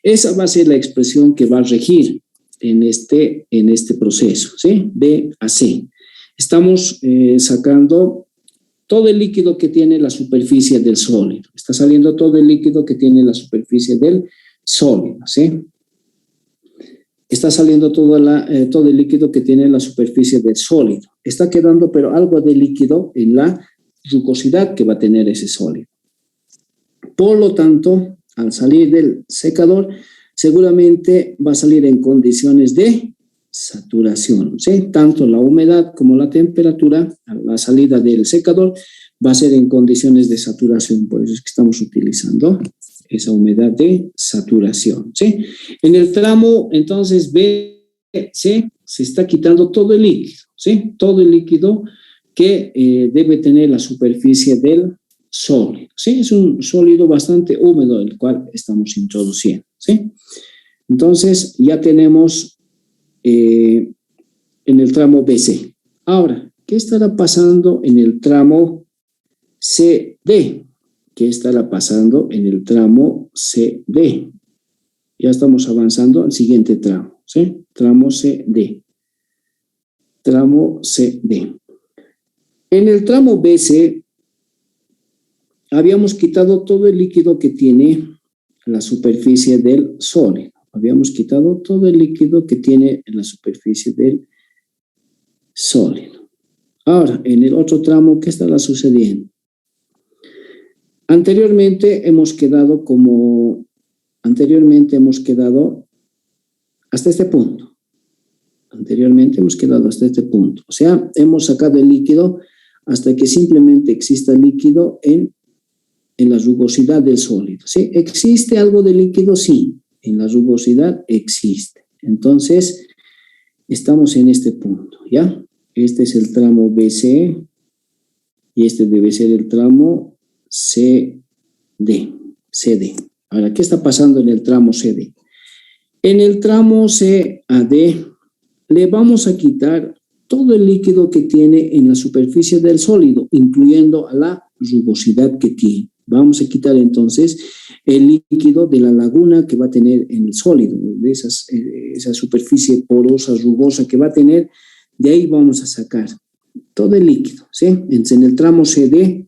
A: esa va a ser la expresión que va a regir en este proceso, ¿sí? B a C. Estamos sacando todo el líquido que tiene la superficie del sólido. Está saliendo todo el líquido que tiene la superficie del sólido, ¿sí? Está saliendo todo el líquido que tiene la superficie del sólido. Está quedando, pero algo de líquido en la rugosidad que va a tener ese sólido. Por lo tanto, al salir del secador, seguramente va a salir en condiciones de saturación, ¿sí? Tanto la humedad como la temperatura a la salida del secador va a ser en condiciones de saturación. Por eso es que estamos utilizando esa humedad de saturación, ¿sí? En el tramo, entonces, B, C, se está quitando todo el líquido, ¿sí? Todo el líquido que debe tener la superficie del sólido, ¿sí? Es un sólido bastante húmedo el cual estamos introduciendo, ¿sí? Entonces, ya tenemos en el tramo BC. Ahora, ¿qué estará pasando en el tramo CD? ¿Qué estará pasando en el tramo CD? Ya estamos avanzando al siguiente tramo, ¿sí? Tramo CD. Tramo CD. En el tramo BC habíamos quitado todo el líquido que tiene la superficie del sólido. Habíamos quitado todo el líquido que tiene en la superficie del sólido. Ahora, en el otro tramo, ¿qué estará sucediendo? Anteriormente hemos quedado hasta este punto. Anteriormente hemos quedado hasta este punto. O sea, hemos sacado el líquido hasta que simplemente exista líquido en la rugosidad del sólido. ¿Sí? ¿Existe algo de líquido? Sí, en la rugosidad existe. Entonces, estamos en este punto, ¿ya? Este es el tramo BC y este debe ser el tramo CD. Ahora, ¿qué está pasando en el tramo CD? En el tramo CAD le vamos a quitar todo el líquido que tiene en la superficie del sólido, incluyendo a la rugosidad que tiene. Vamos a quitar entonces el líquido de la laguna que va a tener en el sólido, de esa superficie porosa, rugosa que va a tener, de ahí vamos a sacar todo el líquido, ¿sí? En el tramo CD,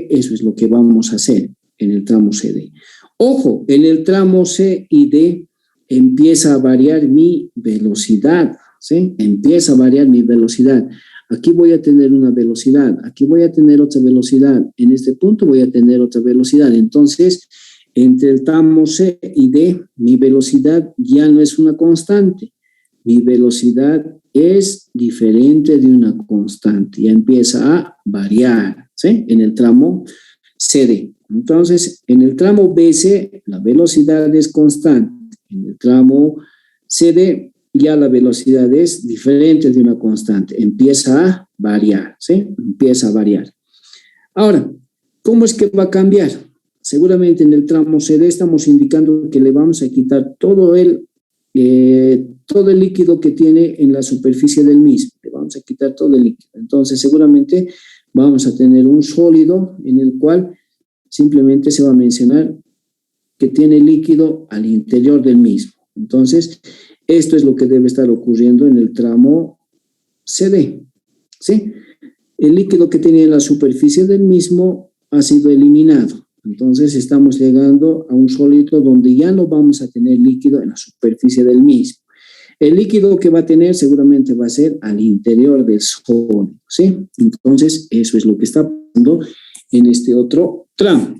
A: eso es lo que vamos a hacer en el tramo CD. Ojo, en el tramo C y D empieza a variar mi velocidad, ¿sí? Empieza a variar mi velocidad. Aquí voy a tener una velocidad, aquí voy a tener otra velocidad, en este punto voy a tener otra velocidad. Entonces, entre el tramo C y D, mi velocidad ya no es una constante. Mi velocidad es diferente de una constante, ya empieza a variar, ¿sí? En el tramo CD. Entonces, en el tramo BC, la velocidad es constante. En el tramo CD, ya la velocidad es diferente de una constante. Empieza a variar, ¿sí? Empieza a variar. Ahora, ¿cómo es que va a cambiar? Seguramente en el tramo CD estamos indicando que le vamos a quitar todo el líquido que tiene en la superficie del mismo. Le vamos a quitar todo el líquido. Entonces, seguramente vamos a tener un sólido en el cual simplemente se va a mencionar que tiene líquido al interior del mismo. Entonces, esto es lo que debe estar ocurriendo en el tramo CD, ¿sí? El líquido que tiene en la superficie del mismo ha sido eliminado. Entonces, estamos llegando a un sólido donde ya no vamos a tener líquido en la superficie del mismo. El líquido que va a tener seguramente va a ser al interior del sólido, ¿sí? Entonces, eso es lo que está pasando en este otro tramo.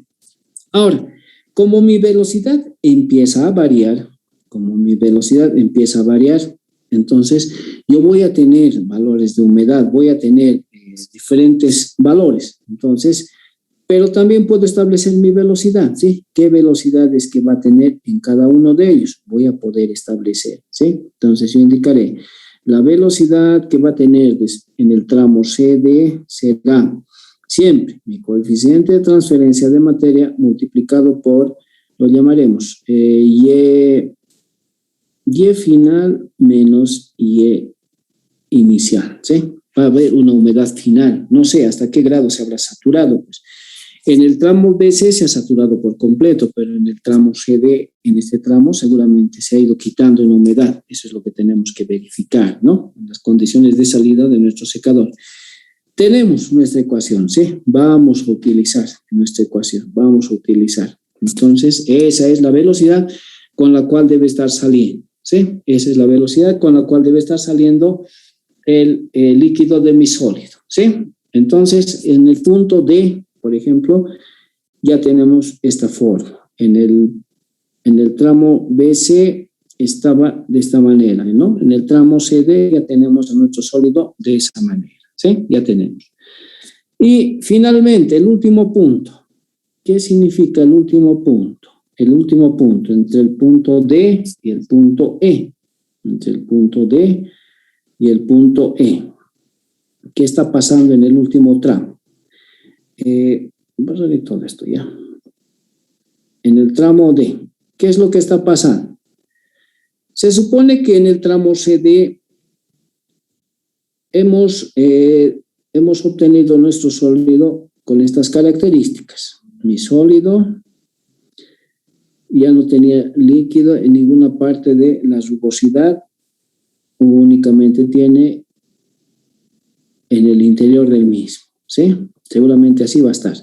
A: Ahora, como mi velocidad empieza a variar, entonces yo voy a tener valores de humedad, voy a tener diferentes valores. Entonces, pero también puedo establecer mi velocidad, ¿sí? ¿Qué velocidad es que va a tener en cada uno de ellos? Voy a poder establecer, ¿sí? Entonces yo indicaré la velocidad que va a tener en el tramo CD será siempre mi coeficiente de transferencia de materia multiplicado por, lo llamaremos Y final menos Y inicial, ¿sí? Va a haber una humedad final, no sé hasta qué grado se habrá saturado, pues. En el tramo BC se ha saturado por completo, pero en el tramo CD, en este tramo, seguramente se ha ido quitando en humedad. Eso es lo que tenemos que verificar, ¿no? Las condiciones de salida de nuestro secador. Tenemos nuestra ecuación, ¿sí? Vamos a utilizar nuestra ecuación, Entonces, esa es la velocidad con la cual debe estar saliendo, ¿sí? Esa es la velocidad con la cual debe estar saliendo el líquido de mi sólido, ¿sí? Entonces, en el punto D, por ejemplo, ya tenemos esta forma. En el tramo BC estaba de esta manera, ¿no? En el tramo CD ya tenemos a nuestro sólido de esa manera, ¿sí? Ya tenemos. Y finalmente, el último punto. ¿Qué significa el último punto? El último punto entre el punto D y el punto E. Entre el punto D y el punto E. ¿Qué está pasando en el último tramo? Voy a leer todo esto ya. En el tramo D, ¿qué es lo que está pasando? Se supone que en el tramo CD hemos obtenido nuestro sólido con estas características. Mi sólido ya no tenía líquido en ninguna parte de la rugosidad, únicamente tiene en el interior del mismo, ¿sí? Seguramente así va a estar.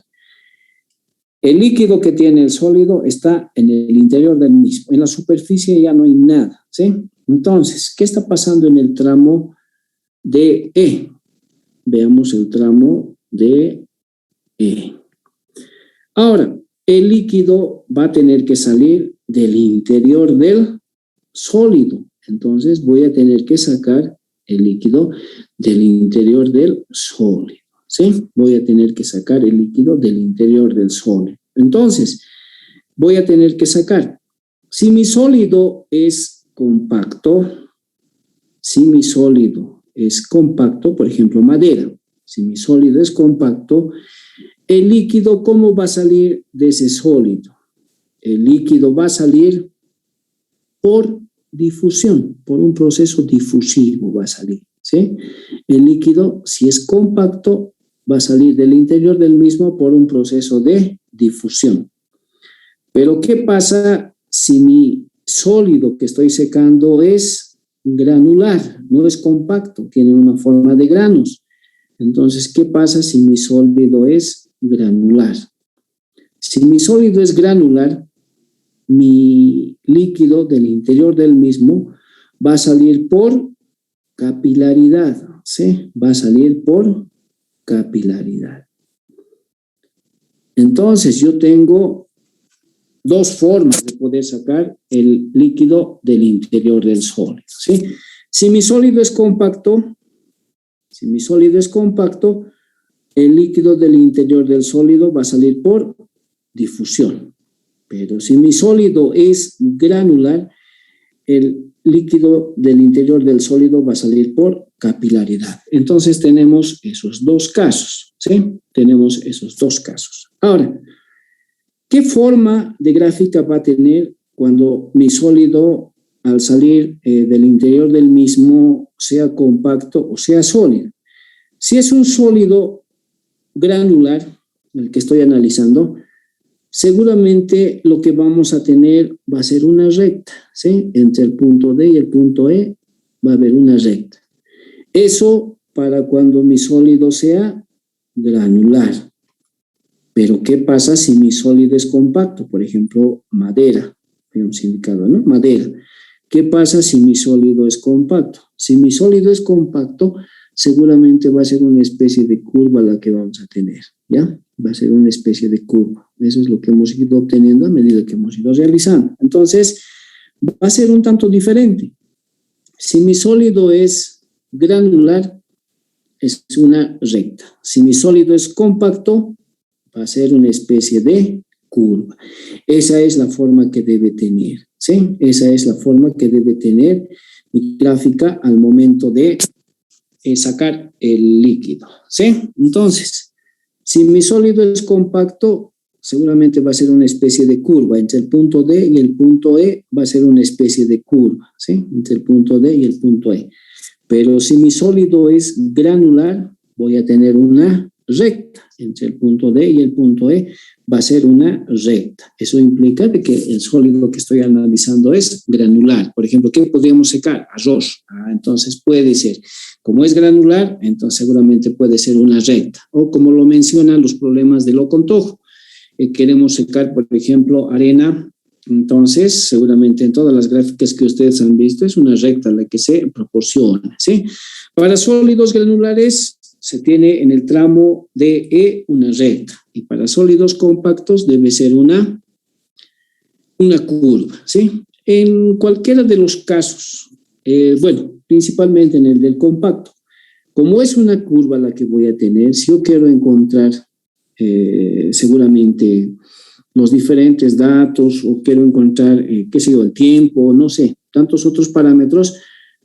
A: El líquido que tiene el sólido está en el interior del mismo. En la superficie ya no hay nada, ¿sí? Entonces, ¿qué está pasando en el tramo de E? Veamos el tramo de E. Ahora, el líquido va a tener que salir del interior del sólido. Entonces voy a tener que sacar el líquido del interior del sólido, ¿sí? Voy a tener que sacar el líquido del interior del sólido. Entonces, voy a tener que sacar, si mi sólido es compacto, por ejemplo, madera, si mi sólido es compacto, el líquido, ¿cómo va a salir de ese sólido? El líquido va a salir por difusión, por un proceso difusivo va a salir, ¿sí? El líquido, si es compacto, va a salir del interior del mismo por un proceso de difusión. Pero, ¿qué pasa si mi sólido que estoy secando es granular, no es compacto, tiene una forma de granos? Entonces, ¿qué pasa si mi sólido es granular? Si mi sólido es granular, mi líquido del interior del mismo va a salir por capilaridad, ¿sí? Va a salir por capilaridad. Entonces, yo tengo dos formas de poder sacar el líquido del interior del sólido, ¿sí? Si mi sólido es compacto, el líquido del interior del sólido va a salir por difusión. Pero si mi sólido es granular, el líquido del interior del sólido va a salir por capilaridad. Entonces tenemos esos dos casos, ¿sí? Tenemos esos dos casos. Ahora, ¿qué forma de gráfica va a tener cuando mi sólido, al salir del interior del mismo, sea compacto o sea sólido? Si es un sólido granular, el que estoy analizando, seguramente lo que vamos a tener va a ser una recta, ¿sí? Entre el punto D y el punto E va a haber una recta. Eso para cuando mi sólido sea granular. Pero, ¿qué pasa si mi sólido es compacto? Por ejemplo, madera, habíamos indicado, ¿no? Madera. ¿Qué pasa si mi sólido es compacto? Si mi sólido es compacto, seguramente va a ser una especie de curva la que vamos a tener, ¿ya? Va a ser una especie de curva. Eso es lo que hemos ido obteniendo a medida que hemos ido realizando. Entonces, va a ser un tanto diferente. Si mi sólido es granular, es una recta. Si mi sólido es compacto, va a ser una especie de curva. Esa es la forma que debe tener, ¿sí? Esa es la forma que debe tener mi gráfica al momento de sacar el líquido, ¿sí? Entonces, si mi sólido es compacto, seguramente va a ser una especie de curva. Entre el punto D y el punto E va a ser una especie de curva, ¿sí? Entre el punto D y el punto E. Pero si mi sólido es granular, voy a tener una recta. Entre el punto D y el punto E va a ser una recta. Eso implica de que el sólido que estoy analizando es granular. Por ejemplo, ¿qué podríamos secar? Arroz. Entonces puede ser, como es granular, entonces seguramente puede ser una recta. O como lo mencionan los problemas de Locontojo. Queremos secar, por ejemplo, arena. Entonces, seguramente en todas las gráficas que ustedes han visto es una recta la que se proporciona, ¿sí? Para sólidos granulares se tiene en el tramo de E una recta y para sólidos compactos debe ser una curva, ¿sí? En cualquiera de los casos, bueno, principalmente en el del compacto, como es una curva la que voy a tener, si yo quiero encontrar seguramente los diferentes datos o quiero encontrar, qué sé yo, el tiempo, no sé, tantos otros parámetros,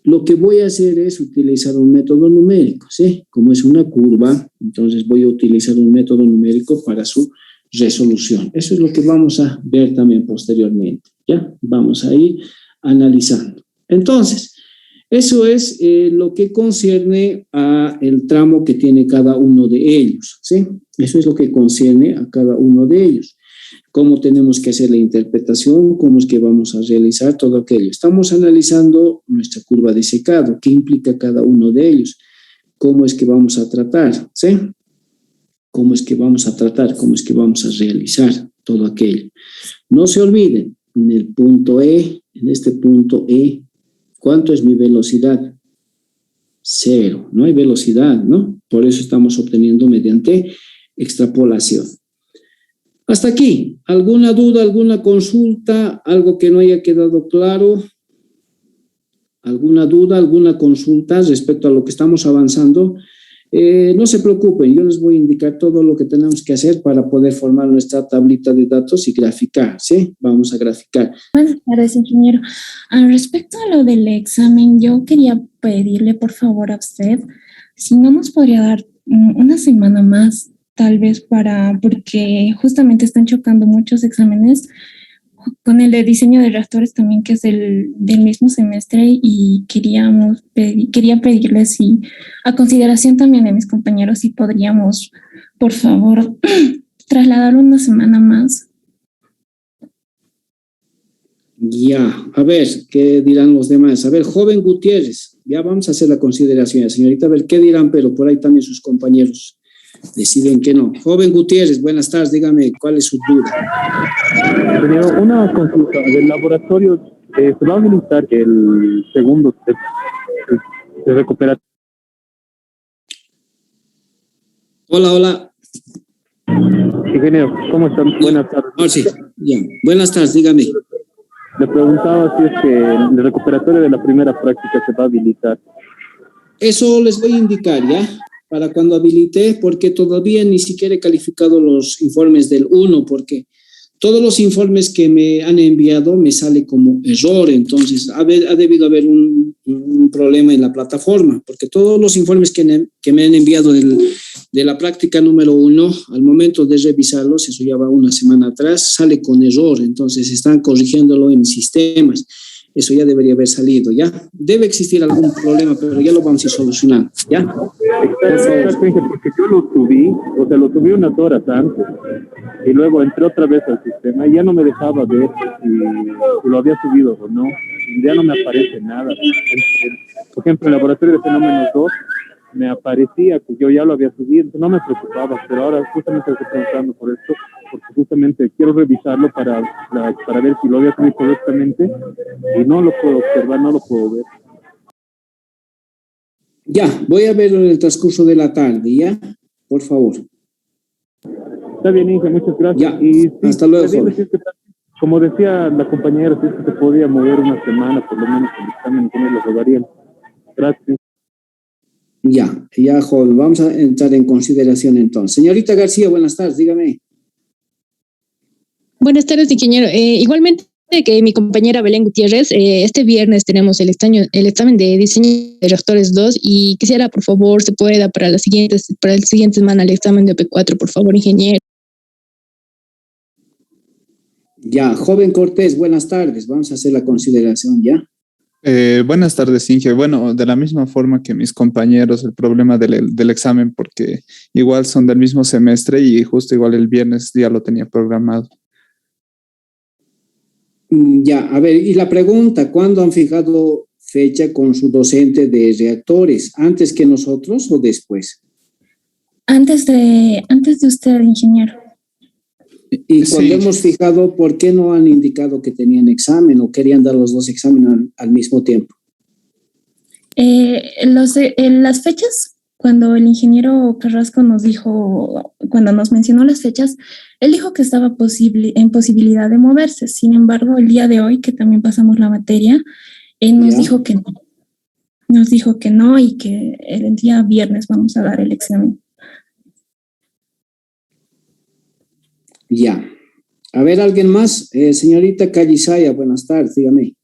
A: lo que voy a hacer es utilizar un método numérico, ¿sí? Como es una curva, entonces voy a utilizar un método numérico para su resolución. Eso es lo que vamos a ver también posteriormente, ¿ya? Vamos a ir analizando. Entonces, eso es lo que concierne a el tramo que tiene cada uno de ellos, ¿sí? Eso es lo que concierne a cada uno de ellos. Cómo tenemos que hacer la interpretación, cómo es que vamos a realizar todo aquello. Estamos analizando nuestra curva de secado, qué implica cada uno de ellos, cómo es que vamos a tratar, ¿sí? Cómo es que vamos a tratar, cómo es que vamos a realizar todo aquello. No se olviden, en el punto E, en este punto E, ¿cuánto es mi velocidad? 0, no hay velocidad, ¿no? Por eso estamos obteniendo mediante extrapolación. Hasta aquí, ¿alguna duda, alguna consulta, algo que no haya quedado claro? alguna duda, alguna consulta respecto a lo que estamos avanzando, no se preocupen, yo les voy a indicar todo lo que tenemos que hacer para poder formar nuestra tablita de datos y graficar, ¿sí? Vamos a graficar.
C: Buenas tardes, ingeniero. Respecto a lo del examen, yo quería pedirle, por favor, a usted, si no nos podría dar una semana más, tal vez porque justamente están chocando muchos exámenes con el de diseño de reactores también, que es del mismo semestre, y quería pedirles si, a consideración también de mis compañeros, si podríamos, por favor, trasladar una semana más.
A: Ya, a ver, ¿qué dirán los demás? A ver, joven Gutiérrez, ya vamos a hacer la consideración, señorita, a ver qué dirán, pero por ahí también sus compañeros deciden que no. Joven Gutiérrez, buenas tardes, dígame, ¿cuál es su duda?
D: Tenía una consulta del laboratorio. Se va a habilitar el segundo se recupera.
A: Hola.
D: Ingeniero, ¿cómo están? Buenas tardes.
A: Oh, sí, ya. Buenas tardes, dígame.
D: Le preguntaba si es que el recuperatorio de la primera práctica se va a habilitar.
A: Eso les voy a indicar, ¿ya? Para cuando habilite, porque todavía ni siquiera he calificado los informes del 1, porque todos los informes que me han enviado me sale como error, entonces ha debido haber un problema en la plataforma, porque todos los informes que me han enviado de la práctica número 1, al momento de revisarlos, eso ya va una semana atrás, sale con error, entonces están corrigiéndolo en sistemas. Eso ya debería haber salido, ¿ya? Debe existir algún problema, pero ya lo vamos a ir solucionando, ¿ya?
D: Exactamente, porque yo lo subí unas horas antes y luego entré otra vez al sistema y ya no me dejaba ver si lo había subido o no, ya no me aparece nada. Por ejemplo, en el laboratorio de fenómenos 2 me aparecía que yo ya lo había subido, no me preocupaba, pero ahora justamente estoy preguntando por esto, porque justamente quiero revisarlo para ver si lo había subido correctamente y no lo puedo observar, no lo puedo ver.
A: Ya, voy a verlo en el transcurso de la tarde, ¿ya? Por favor.
D: Está bien, Inge, muchas gracias.
A: Ya,
D: y sí,
A: hasta luego.
D: Como decía la compañera, si es que se podía mover una semana, por lo menos el examen, que me lo robarían. Gracias.
A: Ya, joven, vamos a entrar en consideración entonces. Señorita García, buenas tardes, dígame.
E: Buenas tardes, ingeniero. Igualmente que mi compañera Belén Gutiérrez, este viernes tenemos el examen de diseño de reactores 2 y quisiera, por favor, se pueda para el siguiente semana el examen de OP4, por favor, ingeniero.
A: Ya, joven Cortés, buenas tardes, vamos a hacer la consideración, ¿ya?
F: Buenas tardes, Inge. Bueno, de la misma forma que mis compañeros, el problema del examen, porque igual son del mismo semestre y justo igual el viernes ya lo tenía programado.
A: Ya, a ver, y la pregunta, ¿cuándo han fijado fecha con su docente de reactores? ¿Antes que nosotros o después?
C: Antes de usted, ingeniero.
A: Y cuando hemos fijado, ¿por qué no han indicado que tenían examen o querían dar los dos exámenes al mismo tiempo?
C: Las fechas, cuando el ingeniero Carrasco nos dijo, cuando nos mencionó las fechas, él dijo que estaba en posibilidad de moverse. Sin embargo, el día de hoy, que también pasamos la materia, él nos dijo que no. Nos dijo que no y que el día viernes vamos a dar el examen.
A: Ya. A ver, ¿alguien más? Señorita Callisaya, buenas tardes, dígame.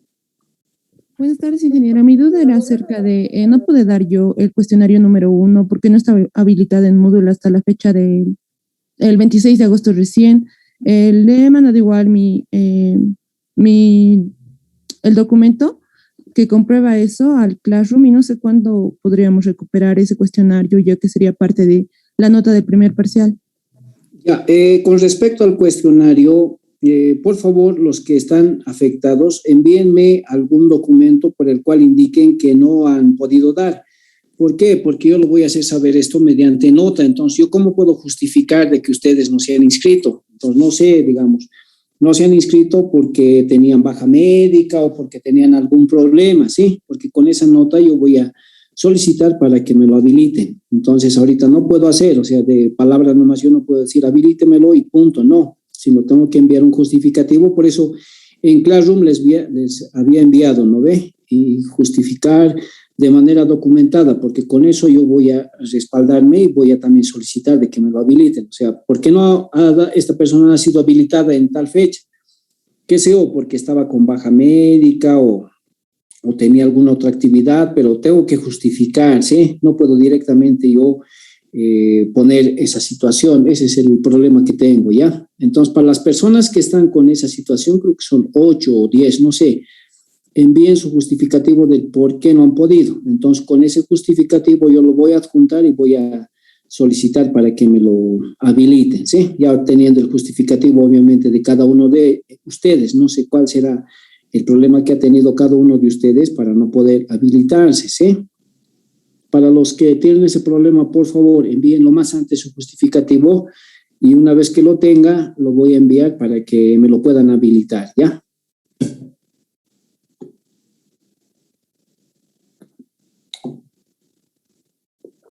G: Buenas tardes, ingeniera. Mi duda era acerca de, no pude dar yo el cuestionario número 1 porque no estaba habilitada en Moodle hasta la fecha del 26 de agosto recién. Le he mandado igual el documento que comprueba eso al Classroom y no sé cuándo podríamos recuperar ese cuestionario, ya que sería parte de la nota del primer parcial.
A: Ya, con respecto al cuestionario, por favor, los que están afectados, envíenme algún documento por el cual indiquen que no han podido dar. ¿Por qué? Porque yo lo voy a hacer saber esto mediante nota. Entonces, ¿yo cómo puedo justificar de que ustedes no se han inscrito? Entonces, no sé, digamos, no se han inscrito porque tenían baja médica o porque tenían algún problema, ¿sí? Porque con esa nota yo voy a solicitar para que me lo habiliten. Entonces, ahorita no puedo hacer, o sea, de palabra nomás yo no puedo decir habilítemelo y punto, no, sino tengo que enviar un justificativo. Por eso en Classroom les había enviado, ¿no ve? y justificar de manera documentada, porque con eso yo voy a respaldarme y voy a también solicitar de que me lo habiliten. O sea, ¿por qué no esta persona ha sido habilitada en tal fecha? ¿Qué sé yo? Porque estaba con baja médica o tenía alguna otra actividad, pero tengo que justificar, ¿sí? No puedo directamente yo poner esa situación. Ese es el problema que tengo, ¿ya? Entonces, para las personas que están con esa situación, creo que son 8 o 10, no sé, envíen su justificativo del por qué no han podido. Entonces, con ese justificativo yo lo voy a adjuntar y voy a solicitar para que me lo habiliten, ¿sí? Ya teniendo el justificativo, obviamente, de cada uno de ustedes. No sé cuál será el problema que ha tenido cada uno de ustedes para no poder habilitarse, ¿sí? Para los que tienen ese problema, por favor, envíen lo más antes su justificativo y una vez que lo tenga, lo voy a enviar para que me lo puedan habilitar, ¿ya?